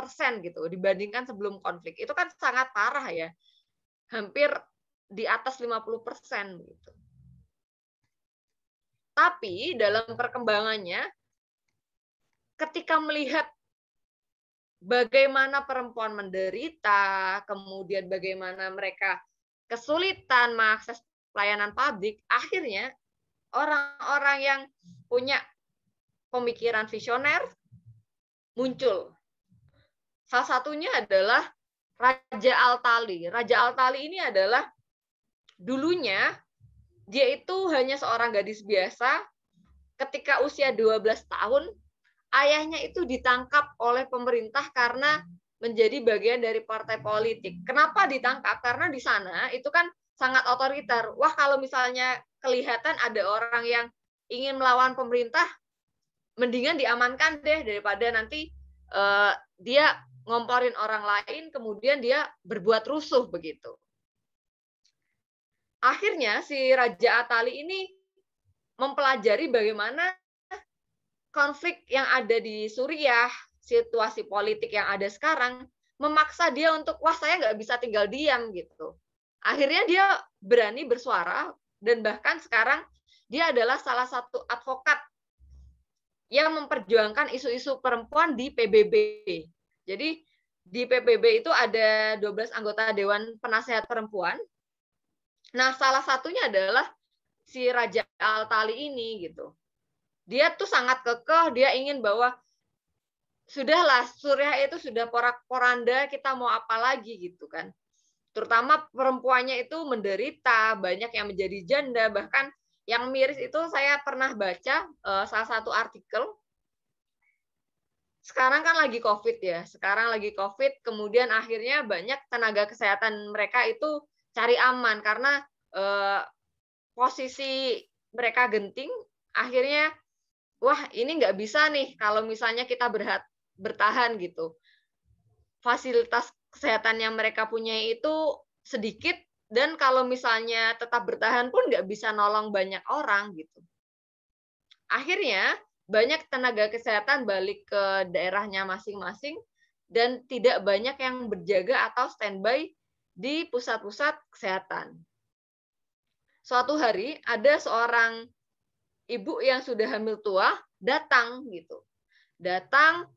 gitu dibandingkan sebelum konflik. Itu kan sangat parah ya. Hampir di atas 50% gitu. Tapi dalam perkembangannya, ketika melihat bagaimana perempuan menderita, kemudian bagaimana mereka kesulitan mengakses pelayanan publik, akhirnya orang-orang yang punya pemikiran visioner muncul. Salah satunya adalah Raja Al-Tali. Raja Al-Tali ini adalah dulunya dia itu hanya seorang gadis biasa. Ketika usia 12 tahun, ayahnya itu ditangkap oleh pemerintah karena menjadi bagian dari partai politik. Kenapa ditangkap? Karena di sana itu kan sangat otoriter. Wah, kalau misalnya kelihatan ada orang yang ingin melawan pemerintah, mendingan diamankan deh daripada nanti dia ngomporin orang lain, kemudian dia berbuat rusuh begitu. Akhirnya si Raja Atali ini mempelajari bagaimana konflik yang ada di Suriah, situasi politik yang ada sekarang, memaksa dia untuk, wah saya nggak bisa tinggal diam gitu. Akhirnya dia berani bersuara, dan bahkan sekarang dia adalah salah satu advokat yang memperjuangkan isu-isu perempuan di PBB. Jadi di PBB itu ada 12 anggota Dewan Penasehat Perempuan. Nah, salah satunya adalah si Raja Al-Tali ini gitu. Dia tuh sangat kekeh, dia ingin bahwa sudahlah Suriah itu sudah porak-poranda, kita mau apa lagi gitu kan. Terutama perempuannya itu menderita, banyak yang menjadi janda, bahkan yang miris itu saya pernah baca salah satu artikel. Sekarang kan lagi COVID ya, sekarang lagi COVID, kemudian akhirnya banyak tenaga kesehatan mereka itu cari aman karena posisi mereka genting, akhirnya wah ini nggak bisa nih kalau misalnya kita bertahan gitu. Fasilitas kesehatan yang mereka punya itu sedikit, dan kalau misalnya tetap bertahan pun nggak bisa nolong banyak orang gitu. Akhirnya banyak tenaga kesehatan balik ke daerahnya masing-masing dan tidak banyak yang berjaga atau standby di pusat-pusat kesehatan. Suatu hari ada seorang ibu yang sudah hamil tua datang gitu. Datang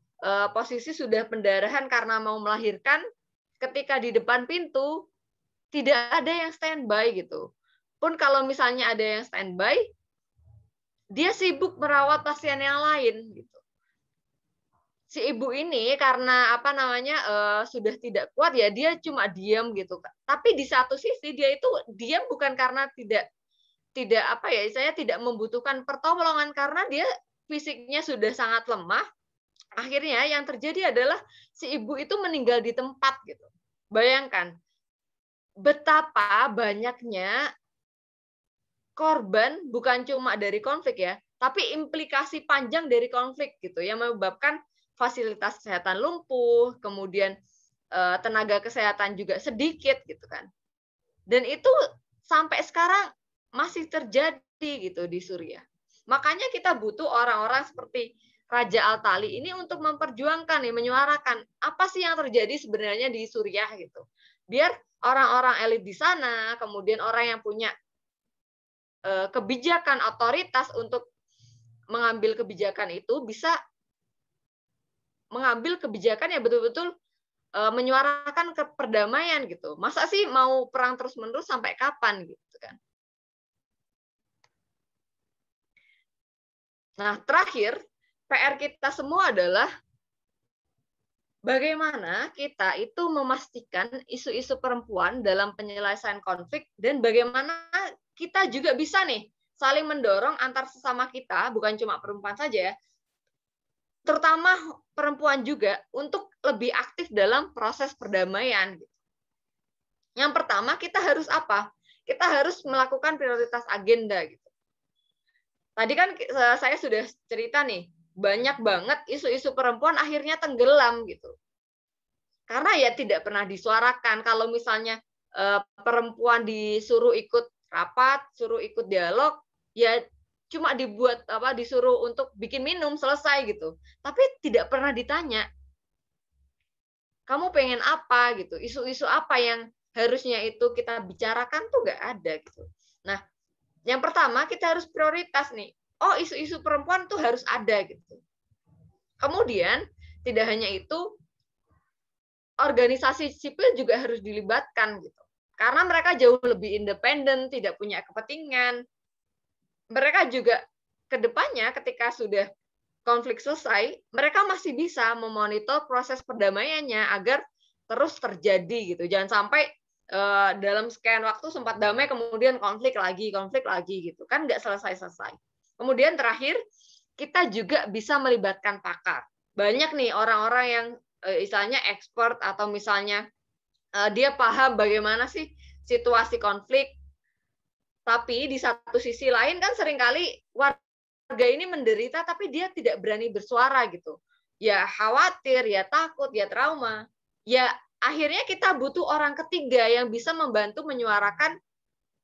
posisi sudah pendarahan karena mau melahirkan, ketika di depan pintu tidak ada yang standby gitu. Pun kalau misalnya ada yang standby, dia sibuk merawat pasien yang lain gitu. Si ibu ini karena sudah tidak kuat ya, dia cuma diam gitu. Tapi di satu sisi dia itu diam bukan karena tidak saya tidak membutuhkan pertolongan, karena dia fisiknya sudah sangat lemah. Akhirnya yang terjadi adalah si ibu itu meninggal di tempat gitu. Bayangkan betapa banyaknya korban, bukan cuma dari konflik ya, tapi implikasi panjang dari konflik gitu yang menyebabkan fasilitas kesehatan lumpuh, kemudian tenaga kesehatan juga sedikit gitu kan. Dan itu sampai sekarang masih terjadi gitu di Suriah. Makanya kita butuh orang-orang seperti Raja Al-Tali ini untuk memperjuangkan, menyuarakan apa sih yang terjadi sebenarnya di Suriah gitu. Biar orang-orang elit di sana, kemudian orang yang punya kebijakan otoritas untuk mengambil kebijakan itu bisa mengambil kebijakan yang betul-betul menyuarakan perdamaian gitu. Masa sih mau perang terus-menerus sampai kapan gitu kan? Nah, terakhir PR kita semua adalah bagaimana kita itu memastikan isu-isu perempuan dalam penyelesaian konflik, dan bagaimana kita juga bisa nih saling mendorong antar sesama kita, bukan cuma perempuan saja ya, terutama perempuan juga, untuk lebih aktif dalam proses perdamaian. Yang pertama, kita harus apa? Kita harus melakukan prioritas agenda gitu. Tadi kan saya sudah cerita nih, banyak banget isu-isu perempuan akhirnya tenggelam gitu. Karena ya tidak pernah disuarakan. Kalau misalnya perempuan disuruh ikut rapat, suruh ikut dialog, ya cuma disuruh untuk bikin minum, selesai gitu. Tapi tidak pernah ditanya, kamu pengen apa gitu, isu-isu apa yang harusnya itu kita bicarakan tuh nggak ada gitu. Nah, yang pertama kita harus prioritas nih. Oh, isu-isu perempuan tuh harus ada gitu. Kemudian tidak hanya itu, organisasi sipil juga harus dilibatkan gitu. Karena mereka jauh lebih independen, tidak punya kepentingan. Mereka juga kedepannya ketika sudah konflik selesai, mereka masih bisa memonitor proses perdamaiannya agar terus terjadi gitu. Jangan sampai dalam sekian waktu sempat damai kemudian konflik lagi gitu. Kan nggak selesai-selesai. Kemudian terakhir, kita juga bisa melibatkan pakar. Banyak nih orang-orang yang istilahnya expert atau misalnya dia paham bagaimana sih situasi konflik. Tapi di satu sisi lain kan seringkali warga ini menderita tapi dia tidak berani bersuara gitu. Ya khawatir, ya takut, ya trauma. Ya akhirnya kita butuh orang ketiga yang bisa membantu menyuarakan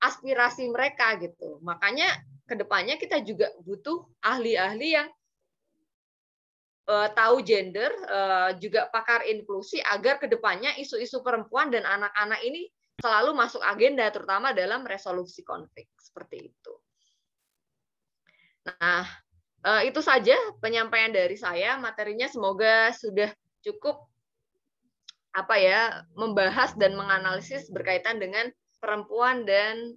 aspirasi mereka gitu. Makanya kedepannya kita juga butuh ahli-ahli yang tahu gender, juga pakar inklusi, agar kedepannya isu-isu perempuan dan anak-anak ini selalu masuk agenda, terutama dalam resolusi konflik seperti itu. Nah, itu saja penyampaian dari saya. Materinya semoga sudah cukup membahas dan menganalisis berkaitan dengan perempuan dan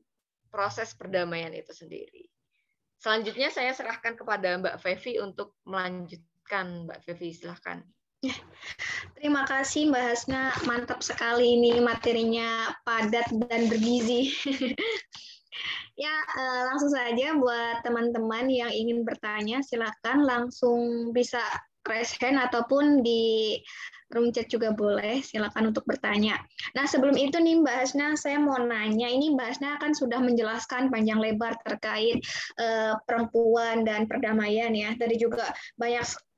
proses perdamaian itu sendiri. Selanjutnya saya serahkan kepada Mbak Fevi untuk melanjutkan. Mbak Fevi, silahkan. Terima kasih Mbak Hasna, mantap sekali ini materinya, padat dan bergizi. Ya, langsung saja buat teman-teman yang ingin bertanya, silakan langsung bisa raise hand ataupun di room chat juga boleh, silakan untuk bertanya. Nah, sebelum itu nih Mbak Hasna, saya mau nanya, ini Mbak Hasna kan sudah menjelaskan panjang lebar terkait perempuan dan perdamaian ya. Tadi juga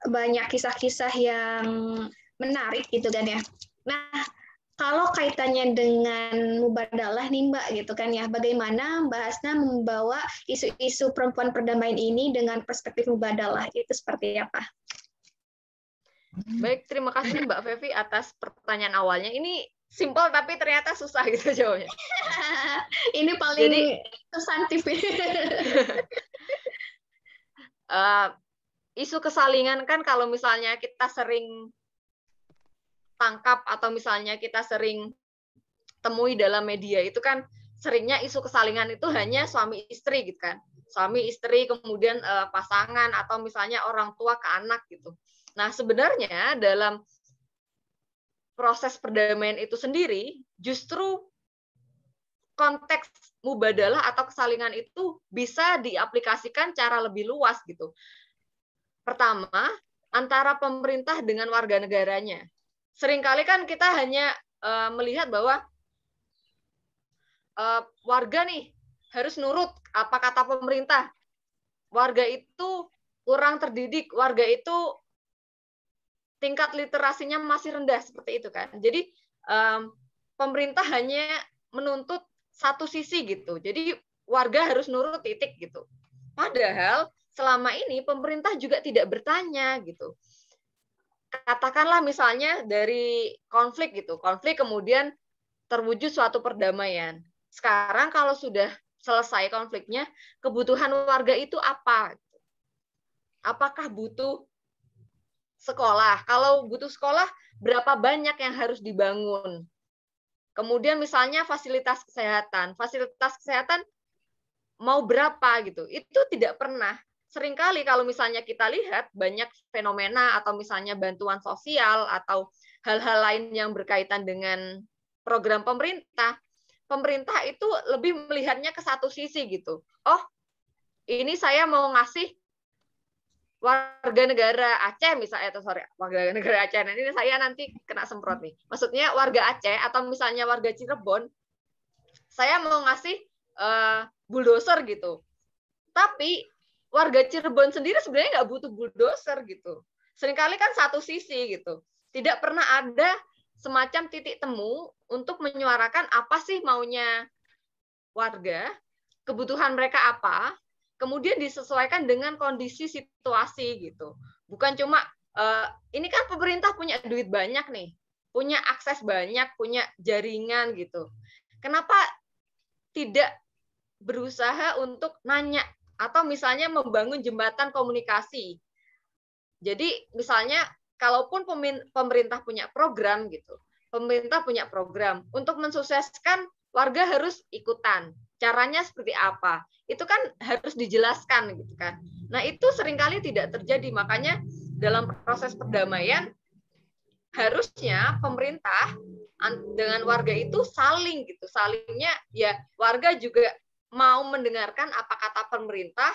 banyak kisah-kisah yang menarik gitu kan ya. Nah, kalau kaitannya dengan mubadalah nih Mbak gitu kan ya, bagaimana Mbak Hasna membawa isu-isu perempuan perdamaian ini dengan perspektif mubadalah itu seperti apa? Baik, terima kasih Mbak Fevi atas pertanyaan awalnya. Ini simpel tapi ternyata susah gitu jawabnya. Ini paling substantif. Isu kesalingan kan kalau misalnya kita sering tangkap atau misalnya kita sering temui dalam media itu kan seringnya isu kesalingan itu hanya suami istri gitu kan. Suami istri kemudian pasangan atau misalnya orang tua ke anak gitu. Nah, sebenarnya dalam proses perdamaian itu sendiri justru konteks mubadalah atau kesalingan itu bisa diaplikasikan cara lebih luas gitu. Pertama, antara pemerintah dengan warga negaranya. Seringkali kan kita hanya melihat bahwa warga nih harus nurut apa kata pemerintah. Warga itu kurang terdidik, warga itu tingkat literasinya masih rendah seperti itu kan. Jadi pemerintah hanya menuntut satu sisi gitu. Jadi warga harus nurut titik gitu. Padahal selama ini pemerintah juga tidak bertanya gitu. Katakanlah misalnya dari konflik gitu, konflik kemudian terwujud suatu perdamaian. Sekarang kalau sudah selesai konfliknya, kebutuhan warga itu apa? Apakah butuh sekolah? Kalau butuh sekolah, berapa banyak yang harus dibangun? Kemudian misalnya fasilitas kesehatan mau berapa gitu? Itu tidak pernah. Seringkali kalau misalnya kita lihat banyak fenomena atau misalnya bantuan sosial atau hal-hal lain yang berkaitan dengan program pemerintah, pemerintah itu lebih melihatnya ke satu sisi gitu. Oh, ini saya mau ngasih warga negara Aceh misalnya, warga negara Aceh. Nah, ini saya nanti kena semprot nih. Maksudnya warga Aceh atau misalnya warga Cirebon, saya mau ngasih bulldozer gitu. Tapi warga Cirebon sendiri sebenarnya nggak butuh bulldozer gitu. Seringkali kan satu sisi gitu. Tidak pernah ada semacam titik temu untuk menyuarakan apa sih maunya warga, kebutuhan mereka apa, kemudian disesuaikan dengan kondisi situasi gitu. Bukan cuma ini kan pemerintah punya duit banyak nih, punya akses banyak, punya jaringan gitu. Kenapa tidak berusaha untuk nanya atau misalnya membangun jembatan komunikasi. Jadi misalnya kalaupun pemerintah punya program gitu, pemerintah punya program untuk mensukseskan warga harus ikutan. Caranya seperti apa? Itu kan harus dijelaskan gitu kan. Nah, itu seringkali tidak terjadi. Makanya dalam proses perdamaian harusnya pemerintah dengan warga itu saling gitu. Salingnya ya warga juga mau mendengarkan apa kata pemerintah,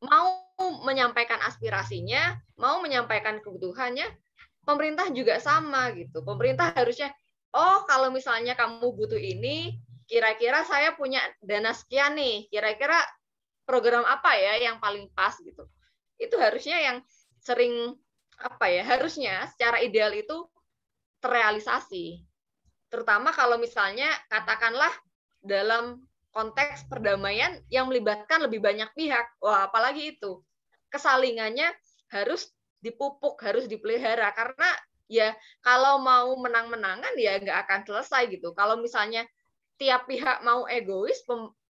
mau menyampaikan aspirasinya, mau menyampaikan kebutuhannya, pemerintah juga sama gitu. Pemerintah harusnya, oh kalau misalnya kamu butuh ini, kira-kira saya punya dana sekian nih, kira-kira program apa ya yang paling pas gitu. Itu harusnya yang sering harusnya secara ideal itu terrealisasi. Terutama kalau misalnya katakanlah dalam konteks perdamaian yang melibatkan lebih banyak pihak. Wah, apalagi itu. Kesalingannya harus dipupuk, harus dipelihara. Karena ya kalau mau menang-menangan ya nggak akan selesai gitu. Kalau misalnya tiap pihak mau egois,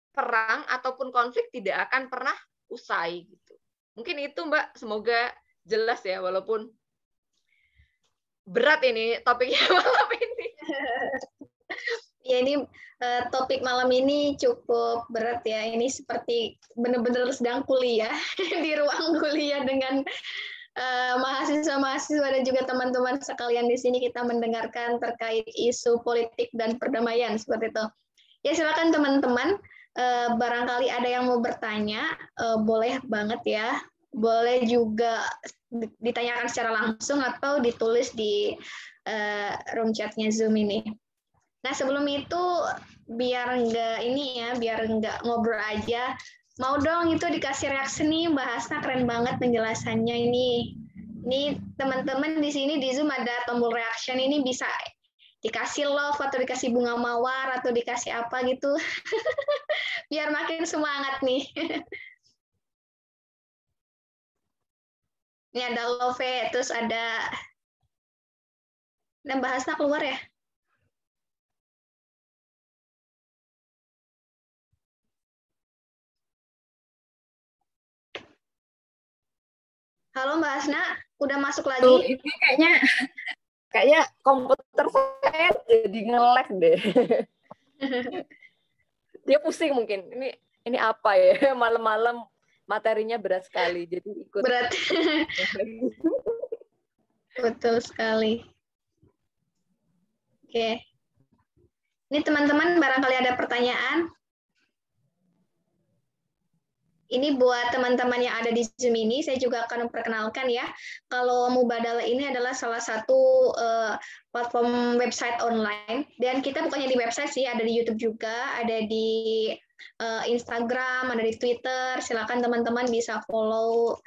perang ataupun konflik tidak akan pernah usai gitu. Mungkin itu Mbak, semoga jelas ya, walaupun berat ini topiknya malam ini. Ya, ini topik malam ini cukup berat ya. Ini seperti benar-benar sedang kuliah di ruang kuliah dengan mahasiswa-mahasiswa dan juga teman-teman sekalian di sini kita mendengarkan terkait isu politik dan perdamaian seperti itu. Ya, silakan teman-teman. Barangkali ada yang mau bertanya, boleh banget ya. Boleh juga ditanyakan secara langsung atau ditulis di room chatnya Zoom ini. Nah, sebelum itu biar nggak ngobrol aja, mau dong itu dikasih reaksi nih, Mbak Hasna keren banget penjelasannya ini. Ini teman-teman di sini di Zoom ada tombol reaction, ini bisa dikasih love atau dikasih bunga mawar atau dikasih apa gitu. Biar makin semangat nih. Ini ada love, terus ada Mbak Hasna keluar ya? Halo Mbak Hasna, udah masuk lagi? Tuh, ini kayaknya komputer saya jadi nge-lag deh. Dia pusing mungkin. Ini apa ya? Malam-malam materinya berat sekali. Jadi ikut. Berat. Betul sekali. Oke. Ini teman-teman barangkali ada pertanyaan. Ini buat teman-teman yang ada di Zoom ini, saya juga akan memperkenalkan ya. Kalau Mubadalah ini adalah salah satu platform website online. Dan kita bukannya di website sih, ada di YouTube juga, ada di Instagram, ada di Twitter. Silakan teman-teman bisa follow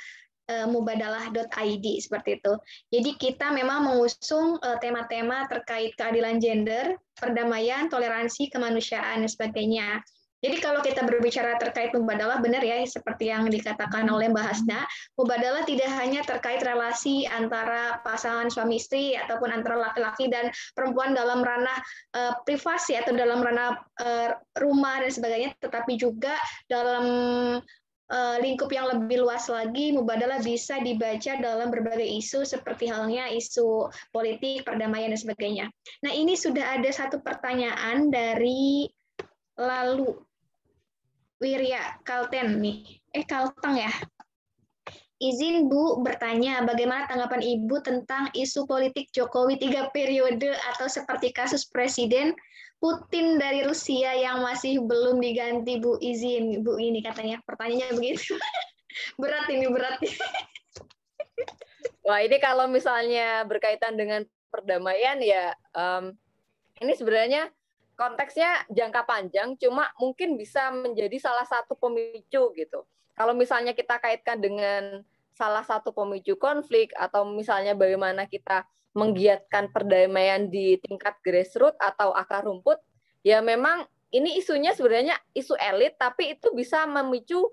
mubadalah.id seperti itu. Jadi kita memang mengusung tema-tema terkait keadilan gender, perdamaian, toleransi, kemanusiaan, dan sebagainya. Jadi kalau kita berbicara terkait mubadalah, benar ya, seperti yang dikatakan oleh Mbak Hasna, mubadalah tidak hanya terkait relasi antara pasangan suami istri ataupun antara laki-laki dan perempuan dalam ranah privasi atau dalam ranah rumah dan sebagainya, tetapi juga dalam lingkup yang lebih luas lagi, mubadalah bisa dibaca dalam berbagai isu seperti halnya isu politik, perdamaian, dan sebagainya. Nah, ini sudah ada satu pertanyaan dari Lalu Wirya Kalten nih. Kalteng ya. Izin Bu bertanya, bagaimana tanggapan Ibu tentang isu politik Jokowi 3 periode atau seperti kasus Presiden Putin dari Rusia yang masih belum diganti, Bu? Izin, Bu, ini katanya pertanyaannya begitu. Berat ini, berat. Wah, ini kalau misalnya berkaitan dengan perdamaian ya, ini sebenarnya konteksnya jangka panjang, cuma mungkin bisa menjadi salah satu pemicu gitu. Kalau misalnya kita kaitkan dengan salah satu pemicu konflik, atau misalnya bagaimana kita menggiatkan perdamaian di tingkat grassroots atau akar rumput, ya memang ini isunya sebenarnya isu elit, tapi itu bisa memicu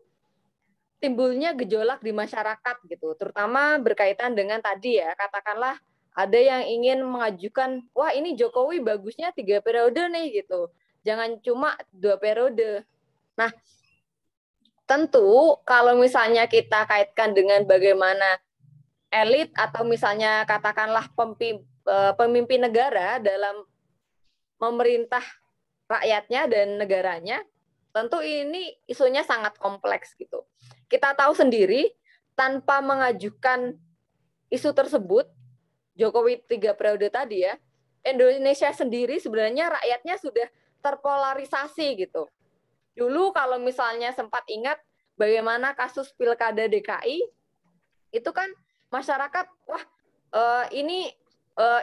timbulnya gejolak di masyarakat gitu, terutama berkaitan dengan tadi ya, katakanlah ada yang ingin mengajukan, wah ini Jokowi bagusnya 3 periode nih gitu, jangan cuma 2 periode. Nah, tentu kalau misalnya kita kaitkan dengan bagaimana elit atau misalnya katakanlah pemimpin negara dalam memerintah rakyatnya dan negaranya, tentu ini isunya sangat kompleks gitu. Kita tahu sendiri, tanpa mengajukan isu tersebut, Jokowi 3 periode tadi ya, Indonesia sendiri sebenarnya rakyatnya sudah terpolarisasi gitu. Dulu kalau misalnya sempat ingat bagaimana kasus Pilkada DKI, itu kan masyarakat, wah ini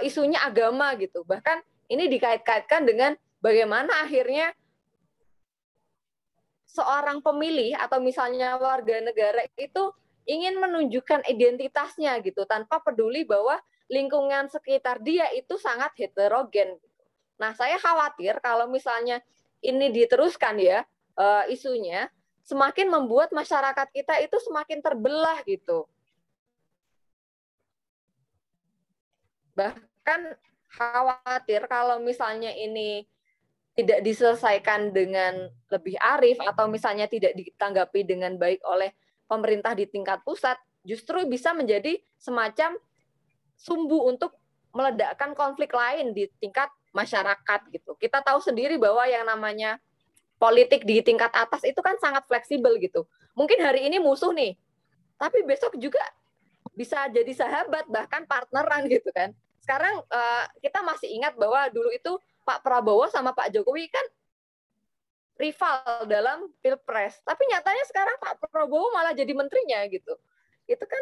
isunya agama gitu. Bahkan ini dikait-kaitkan dengan bagaimana akhirnya seorang pemilih atau misalnya warga negara itu ingin menunjukkan identitasnya gitu, tanpa peduli bahwa lingkungan sekitar dia itu sangat heterogen. Nah, saya khawatir kalau misalnya ini diteruskan ya isunya, semakin membuat masyarakat kita itu semakin terbelah gitu. Bahkan khawatir kalau misalnya ini tidak diselesaikan dengan lebih arif atau misalnya tidak ditanggapi dengan baik oleh pemerintah di tingkat pusat, justru bisa menjadi semacam sumbu untuk meledakkan konflik lain di tingkat masyarakat gitu. Kita tahu sendiri bahwa yang namanya politik di tingkat atas itu kan sangat fleksibel gitu. Mungkin hari ini musuh nih, tapi besok juga bisa jadi sahabat, bahkan partneran gitu kan. Sekarang kita masih ingat bahwa dulu itu Pak Prabowo sama Pak Jokowi kan rival dalam Pilpres. Tapi nyatanya sekarang Pak Prabowo malah jadi menterinya gitu. Itu kan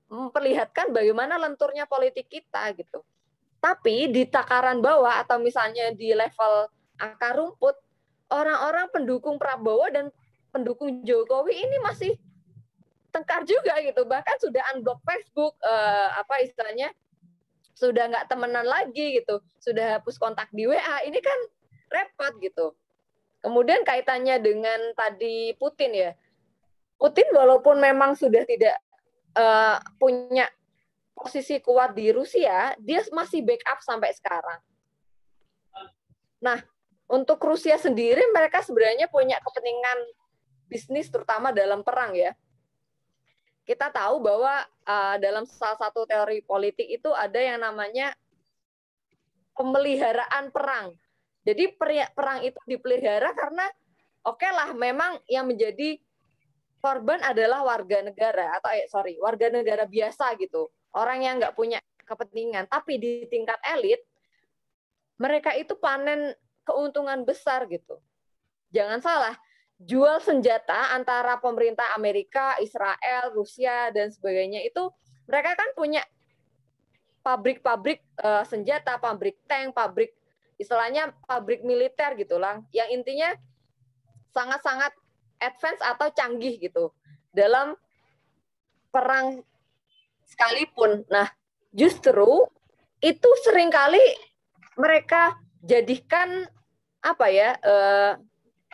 memperlihatkan bagaimana lenturnya politik kita gitu. Tapi di takaran bawah atau misalnya di level akar rumput, orang-orang pendukung Prabowo dan pendukung Jokowi ini masih tengkar juga gitu. Bahkan sudah unblock Facebook, istilahnya sudah nggak temenan lagi gitu, sudah hapus kontak di WA, ini kan repot gitu. Kemudian kaitannya dengan tadi Putin ya, Putin walaupun memang sudah tidak punya posisi kuat di Rusia, dia masih backup sampai sekarang. Nah, untuk Rusia sendiri mereka sebenarnya punya kepentingan bisnis terutama dalam perang ya. Kita tahu bahwa dalam salah satu teori politik itu ada yang namanya pemeliharaan perang. Jadi perang itu dipelihara karena oke lah memang yang menjadi korban adalah warga negara atau warga negara biasa gitu. Orang yang nggak punya kepentingan. Tapi di tingkat elit mereka itu panen keuntungan besar gitu. Jangan salah, jual senjata antara pemerintah Amerika, Israel, Rusia, dan sebagainya itu mereka kan punya pabrik-pabrik senjata, pabrik tank, pabrik istilahnya pabrik militer gitulah, yang intinya sangat-sangat advance atau canggih gitu dalam perang sekalipun. Nah, justru itu seringkali mereka jadikan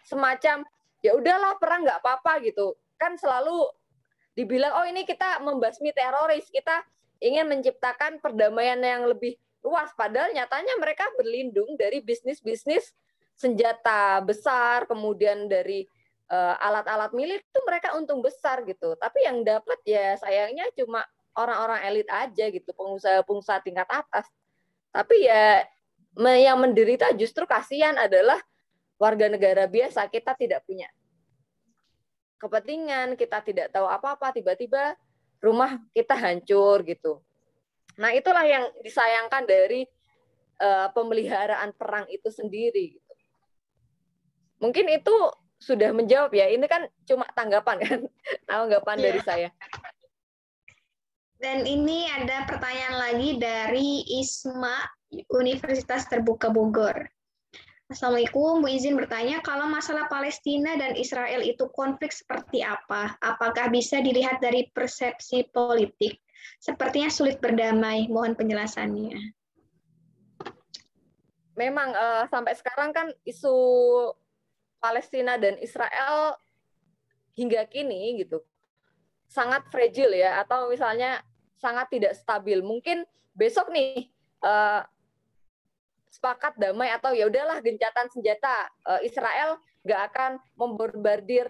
semacam ya udahlah perang nggak apa-apa gitu. Kan selalu dibilang oh ini kita membasmi teroris, kita ingin menciptakan perdamaian yang lebih luas. Padahal nyatanya mereka berlindung dari bisnis-bisnis senjata besar, kemudian dari alat-alat milik itu mereka untung besar gitu. Tapi yang dapat ya sayangnya cuma orang-orang elit aja gitu, pengusaha-pengusaha tingkat atas. Tapi ya yang menderita justru kasihan adalah warga negara biasa. Kita tidak punya kepentingan, kita tidak tahu apa-apa, tiba-tiba rumah kita hancur gitu. Nah, itulah yang disayangkan dari pemeliharaan perang itu sendiri gitu. Mungkin itu sudah menjawab ya. Ini kan cuma tanggapan kan, tanggapan dari saya. Dan ini ada pertanyaan lagi dari Isma, Universitas Terbuka Bogor. Assalamualaikum, Bu izin bertanya, kalau masalah Palestina dan Israel itu konflik seperti apa? Apakah bisa dilihat dari persepsi politik? Sepertinya sulit berdamai, mohon penjelasannya. Memang sampai sekarang kan isu Palestina dan Israel hingga kini gitu sangat fragile ya, atau misalnya sangat tidak stabil. Mungkin besok nih sepakat damai atau ya udahlah gencatan senjata, Israel nggak akan membombardir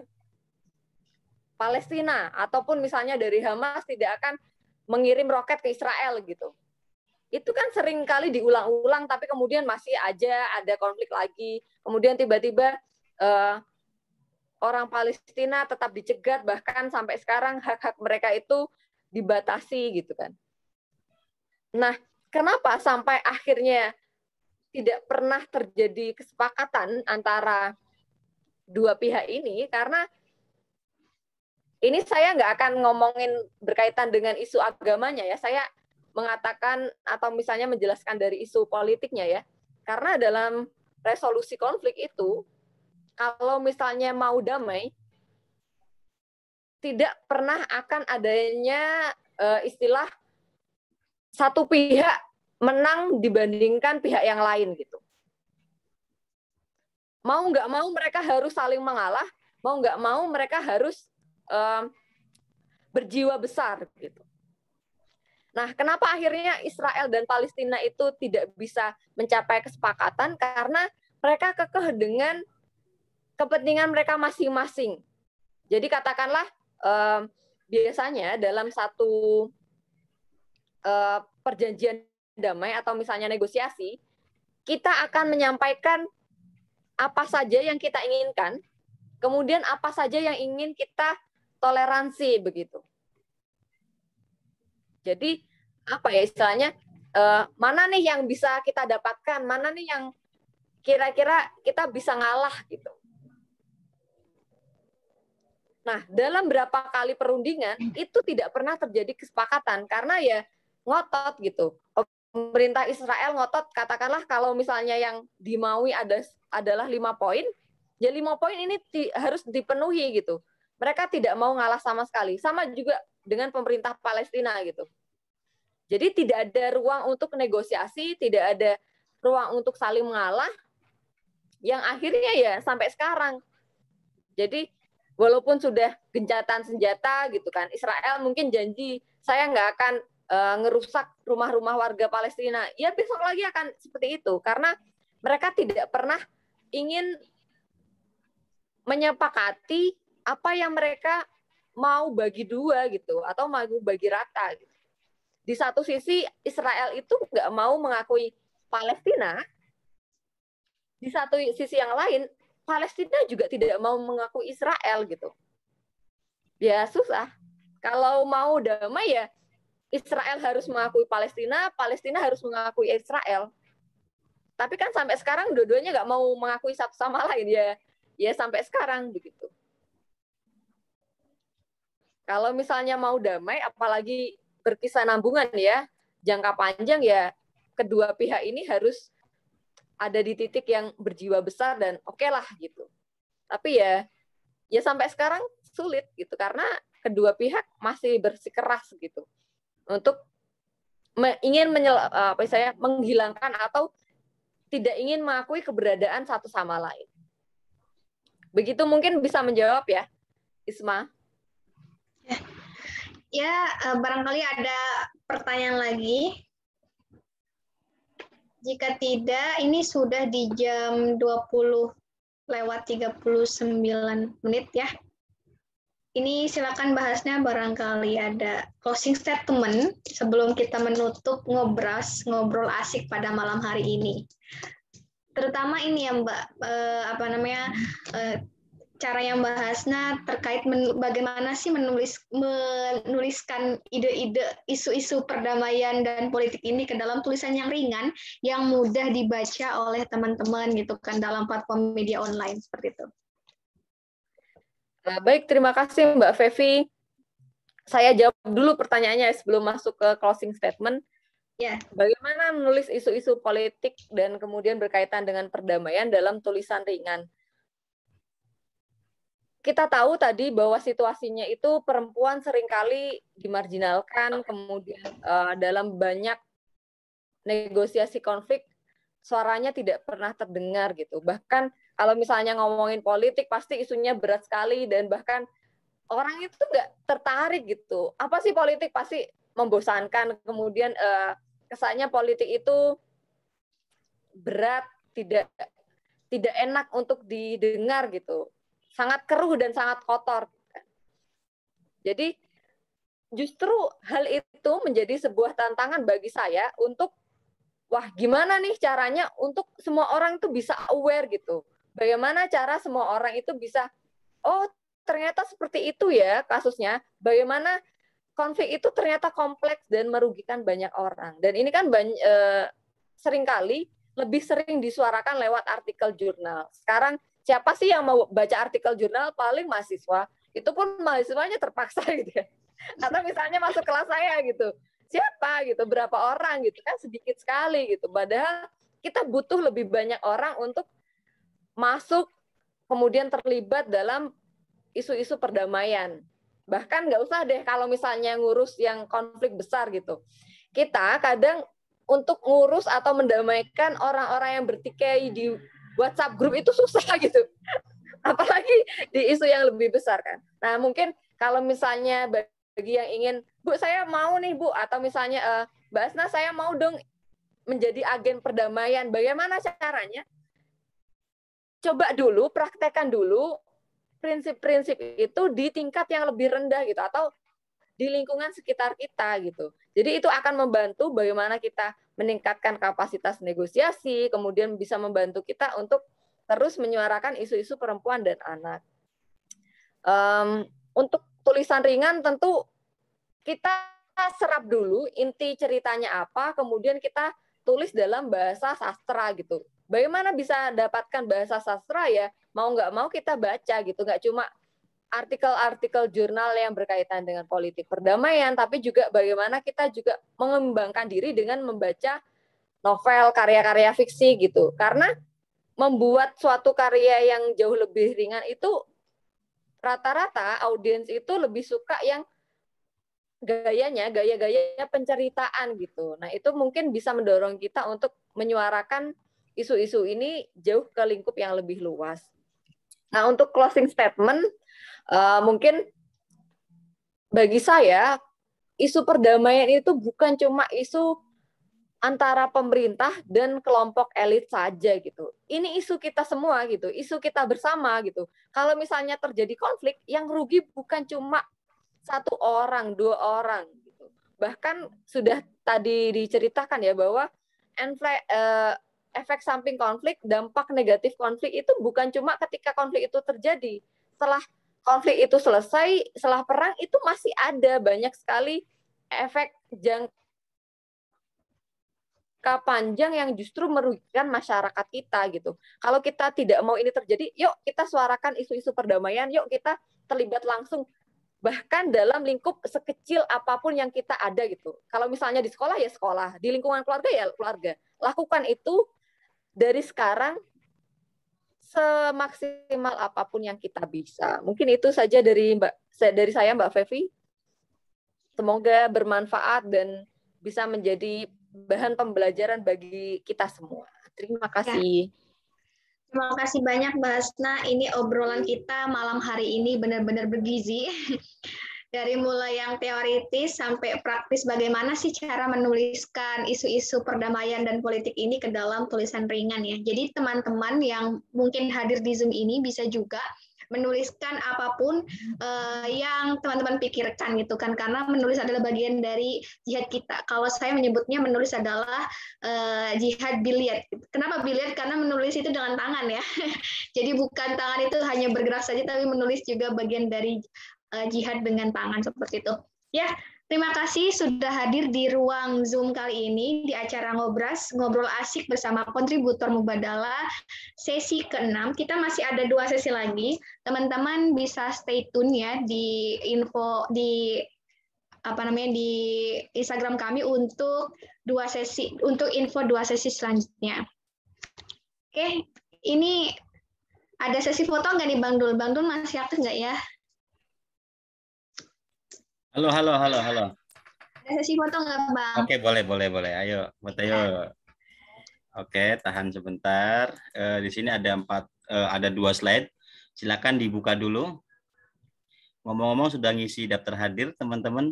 Palestina, ataupun misalnya dari Hamas tidak akan mengirim roket ke Israel gitu. Itu kan sering kali diulang-ulang, tapi kemudian masih aja ada konflik lagi. Kemudian tiba-tiba orang Palestina tetap dicegat, bahkan sampai sekarang hak-hak mereka itu dibatasi gitu kan. Nah, kenapa sampai akhirnya tidak pernah terjadi kesepakatan antara dua pihak ini? Karena ini saya nggak akan ngomongin berkaitan dengan isu agamanya ya, saya mengatakan atau misalnya menjelaskan dari isu politiknya ya. Karena dalam resolusi konflik itu, kalau misalnya mau damai, tidak pernah akan adanya istilah satu pihak menang dibandingkan pihak yang lain gitu. Mau nggak mau mereka harus saling mengalah, mau nggak mau mereka harus berjiwa besar gitu. Nah, kenapa akhirnya Israel dan Palestina itu tidak bisa mencapai kesepakatan? Karena mereka kekeh dengan kepentingan mereka masing-masing. Jadi katakanlah biasanya dalam satu perjanjian damai atau misalnya negosiasi, kita akan menyampaikan apa saja yang kita inginkan, kemudian apa saja yang ingin kita toleransi begitu. Jadi apa ya istilahnya, mana nih yang bisa kita dapatkan, mana nih yang kira-kira kita bisa ngalah gitu. Nah, dalam berapa kali perundingan itu tidak pernah terjadi kesepakatan karena ya ngotot gitu. Pemerintah Israel ngotot, katakanlah kalau misalnya yang dimaui adalah 5 poin, ya 5 poin ini harus dipenuhi gitu. Mereka tidak mau ngalah sama sekali. Sama juga dengan pemerintah Palestina gitu. Jadi tidak ada ruang untuk negosiasi, tidak ada ruang untuk saling mengalah, yang akhirnya ya sampai sekarang. Jadi walaupun sudah gencatan senjata gitu kan, Israel mungkin janji saya nggak akan ngerusak rumah-rumah warga Palestina. Ya besok lagi akan seperti itu karena mereka tidak pernah ingin menyepakati apa yang mereka mau bagi dua gitu atau mau bagi rata. Gitu. Di satu sisi Israel itu nggak mau mengakui Palestina, di satu sisi yang lain Palestina juga tidak mau mengakui Israel gitu. Ya susah. Kalau mau damai ya Israel harus mengakui Palestina, Palestina harus mengakui Israel. Tapi kan sampai sekarang dua-duanya nggak mau mengakui satu sama lain ya sampai sekarang begitu. Kalau misalnya mau damai, apalagi berkesinambungan ya, jangka panjang ya kedua pihak ini harus ada di titik yang berjiwa besar dan oke lah gitu. Tapi ya sampai sekarang sulit gitu karena kedua pihak masih bersikeras gitu untuk ingin menghilangkan atau tidak ingin mengakui keberadaan satu sama lain. Begitu mungkin bisa menjawab ya, Isma. Ya, barangkali ada pertanyaan lagi. Jika tidak, ini sudah di jam 20:39 ya. Ini silakan bahasnya, barangkali ada closing statement sebelum kita menutup ngobrol asik pada malam hari ini. Terutama ini ya Mbak, cara yang bahasnya terkait bagaimana sih menuliskan ide-ide isu-isu perdamaian dan politik ini ke dalam tulisan yang ringan yang mudah dibaca oleh teman-teman gitu kan dalam platform media online seperti itu. Baik, terima kasih Mbak Fevi. Saya jawab dulu pertanyaannya sebelum masuk ke closing statement. Ya. Bagaimana menulis isu-isu politik dan kemudian berkaitan dengan perdamaian dalam tulisan ringan? Kita tahu tadi bahwa situasinya itu perempuan seringkali dimarginalkan, kemudian dalam banyak negosiasi konflik suaranya tidak pernah terdengar gitu. Bahkan kalau misalnya ngomongin politik pasti isunya berat sekali dan bahkan orang itu nggak tertarik gitu. Apa sih politik? Pasti membosankan. Kemudian kesannya politik itu berat, tidak enak untuk didengar gitu. Sangat keruh dan sangat kotor. Jadi justru hal itu menjadi sebuah tantangan bagi saya untuk wah gimana nih caranya untuk semua orang itu bisa aware gitu. Bagaimana cara semua orang itu bisa, oh ternyata seperti itu ya kasusnya. Bagaimana konflik itu ternyata kompleks dan merugikan banyak orang. Dan ini kan seringkali lebih sering disuarakan lewat artikel jurnal. Sekarang siapa sih yang mau baca artikel jurnal? Paling mahasiswa. Itu pun mahasiswanya terpaksa gitu ya. Atau misalnya masuk kelas saya gitu. Siapa gitu, berapa orang gitu kan sedikit sekali gitu. Padahal kita butuh lebih banyak orang untuk masuk kemudian terlibat dalam isu-isu perdamaian. Bahkan nggak usah deh kalau misalnya ngurus yang konflik besar gitu. Kita kadang untuk ngurus atau mendamaikan orang-orang yang bertikai di WhatsApp grup itu susah gitu. Apalagi di isu yang lebih besar kan. Nah mungkin kalau misalnya bagi yang ingin, Bu saya mau nih Bu, atau misalnya Mbak Asna saya mau dong menjadi agen perdamaian. Bagaimana caranya? Coba dulu, praktekkan dulu prinsip-prinsip itu di tingkat yang lebih rendah gitu atau di lingkungan sekitar kita gitu. Jadi itu akan membantu bagaimana kita meningkatkan kapasitas negosiasi, kemudian bisa membantu kita untuk terus menyuarakan isu-isu perempuan dan anak. Untuk tulisan ringan tentu kita serap dulu inti ceritanya apa, kemudian kita tulis dalam bahasa sastra gitu. Bagaimana bisa dapatkan bahasa sastra ya? Mau nggak mau kita baca gitu, nggak cuma artikel-artikel jurnal yang berkaitan dengan politik perdamaian, tapi juga bagaimana kita juga mengembangkan diri dengan membaca novel, karya-karya fiksi gitu. Karena membuat suatu karya yang jauh lebih ringan itu rata-rata audiens itu lebih suka yang gaya-gaya penceritaan gitu. Nah, itu mungkin bisa mendorong kita untuk menyuarakan isu-isu ini jauh ke lingkup yang lebih luas. Nah, untuk closing statement, mungkin bagi saya, isu perdamaian itu bukan cuma isu antara pemerintah dan kelompok elit saja gitu. Ini isu kita semua gitu, isu kita bersama gitu. Kalau misalnya terjadi konflik, yang rugi bukan cuma 1 orang, 2 orang gitu. Bahkan sudah tadi diceritakan ya bahwa efek samping konflik, dampak negatif konflik itu bukan cuma ketika konflik itu terjadi. Setelah konflik itu selesai, setelah perang itu masih ada banyak sekali efek jangka panjang yang justru merugikan masyarakat kita gitu. Kalau kita tidak mau ini terjadi, yuk kita suarakan isu-isu perdamaian, yuk kita terlibat langsung bahkan dalam lingkup sekecil apapun yang kita ada gitu. Kalau misalnya di sekolah ya sekolah, di lingkungan keluarga ya keluarga. Lakukan itu dari sekarang semaksimal apapun yang kita bisa. Mungkin itu saja dari saya Mbak Fevi. Semoga bermanfaat dan bisa menjadi bahan pembelajaran bagi kita semua. Terima kasih. Terima kasih banyak Mbak Hasna. Ini obrolan kita malam hari ini benar-benar bergizi. Dari mulai yang teoritis sampai praktis bagaimana sih cara menuliskan isu-isu perdamaian dan politik ini ke dalam tulisan ringan ya. Jadi teman-teman yang mungkin hadir di Zoom ini bisa juga menuliskan apapun yang teman-teman pikirkan gitu kan, karena menulis adalah bagian dari jihad kita. Kalau saya menyebutnya menulis adalah jihad biliat. Kenapa biliat? Karena menulis itu dengan tangan ya. Jadi bukan tangan itu hanya bergerak saja, tapi menulis juga bagian dari jihad dengan tangan seperti itu. Ya, terima kasih sudah hadir di ruang Zoom kali ini di acara Ngobras, ngobrol asik bersama kontributor Mubadalah sesi ke-6. Kita masih ada 2 sesi lagi. Teman-teman bisa stay tune ya di info di di Instagram kami untuk info 2 sesi selanjutnya. Oke, ini ada sesi foto nggak nih Bang Dul? Bang Dul masih aktif nggak ya? Halo. Ada sesi foto nggak, Bang? Oke, boleh. Ayo, foto yuk. Oke, tahan sebentar. Di sini ada 2 slide. Silakan dibuka dulu. Ngomong-ngomong sudah ngisi daftar hadir, teman-teman.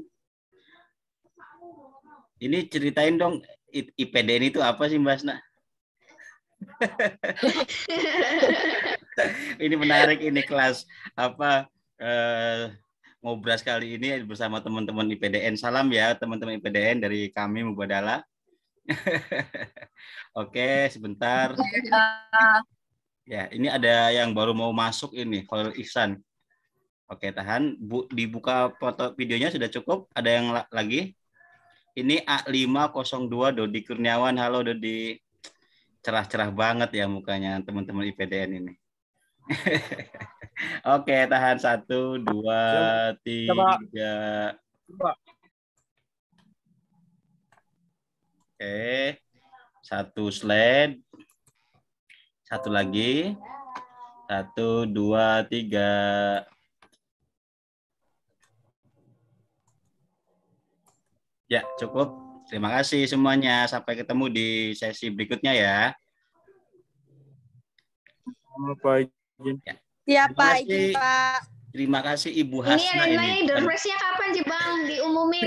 Ini ceritain dong, IPDN itu apa sih, Mbak Hasna? Ini menarik, ini kelas Ngobras kali ini bersama teman-teman IPDN. Salam ya teman-teman IPDN dari kami Mubadalah. Oke, sebentar. Ya, ini ada yang baru mau masuk ini, Khalil Ihsan. Oke, tahan. Dibuka foto videonya sudah cukup. Ada yang lagi? Ini A502 Dodi Kurniawan. Halo Dodi. Cerah-cerah banget ya mukanya teman-teman IPDN ini. Oke, tahan 1, 2, 3. Oke, 1 slide. 1 lagi. 1, 2, 3. Ya, cukup. Terima kasih semuanya. Sampai ketemu di sesi berikutnya ya. Ya, Pak. Izin, Pak. Terima kasih Ibu Hasna ini. Ada yang nanya, door prize-nya kapan sih Bang? Diumumin.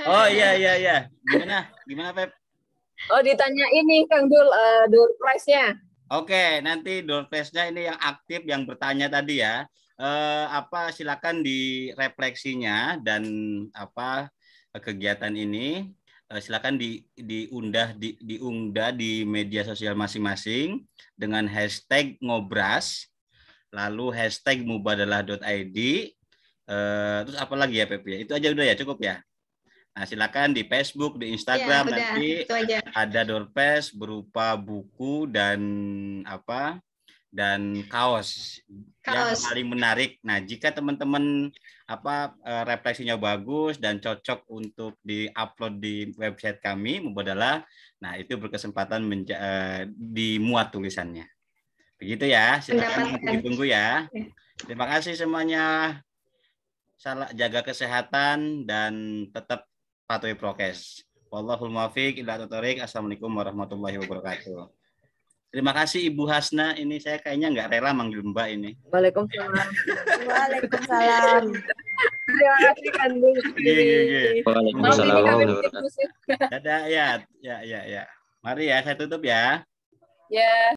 Oh iya. Gimana Pep? Oh, ditanya ini Kang Dul, door prize-nya. Oke, nanti door prize-nya ini yang aktif, yang bertanya tadi ya. Silakan direfleksinya dan kegiatan ini silakan diunggah di media sosial masing-masing dengan hashtag Ngobras, lalu hashtag mubadalah.id, terus apa lagi ya Pep ya? Itu aja udah ya, cukup ya. Nah, silakan di Facebook, di Instagram ya, nanti ada door prize berupa buku dan kaos yang paling menarik. Nah, jika teman-teman refleksinya bagus dan cocok untuk di-upload di website kami Mubadalah, nah itu berkesempatan dimuat tulisannya. Begitu ya, silakan ditunggu ya. Terima kasih semuanya. jaga kesehatan dan tetap patuhi prokes. Wallahul muwaffiq ila thoriq. Assalamualaikum warahmatullahi wabarakatuh. Terima kasih Ibu Hasna. Ini saya kayaknya nggak rela manggil Mbak ini. Waalaikumsalam. Waalaikumsalam. Terima kasih Kandu. Waalaikumsalam. Dadah ya. Mari ya, saya tutup ya. Ya.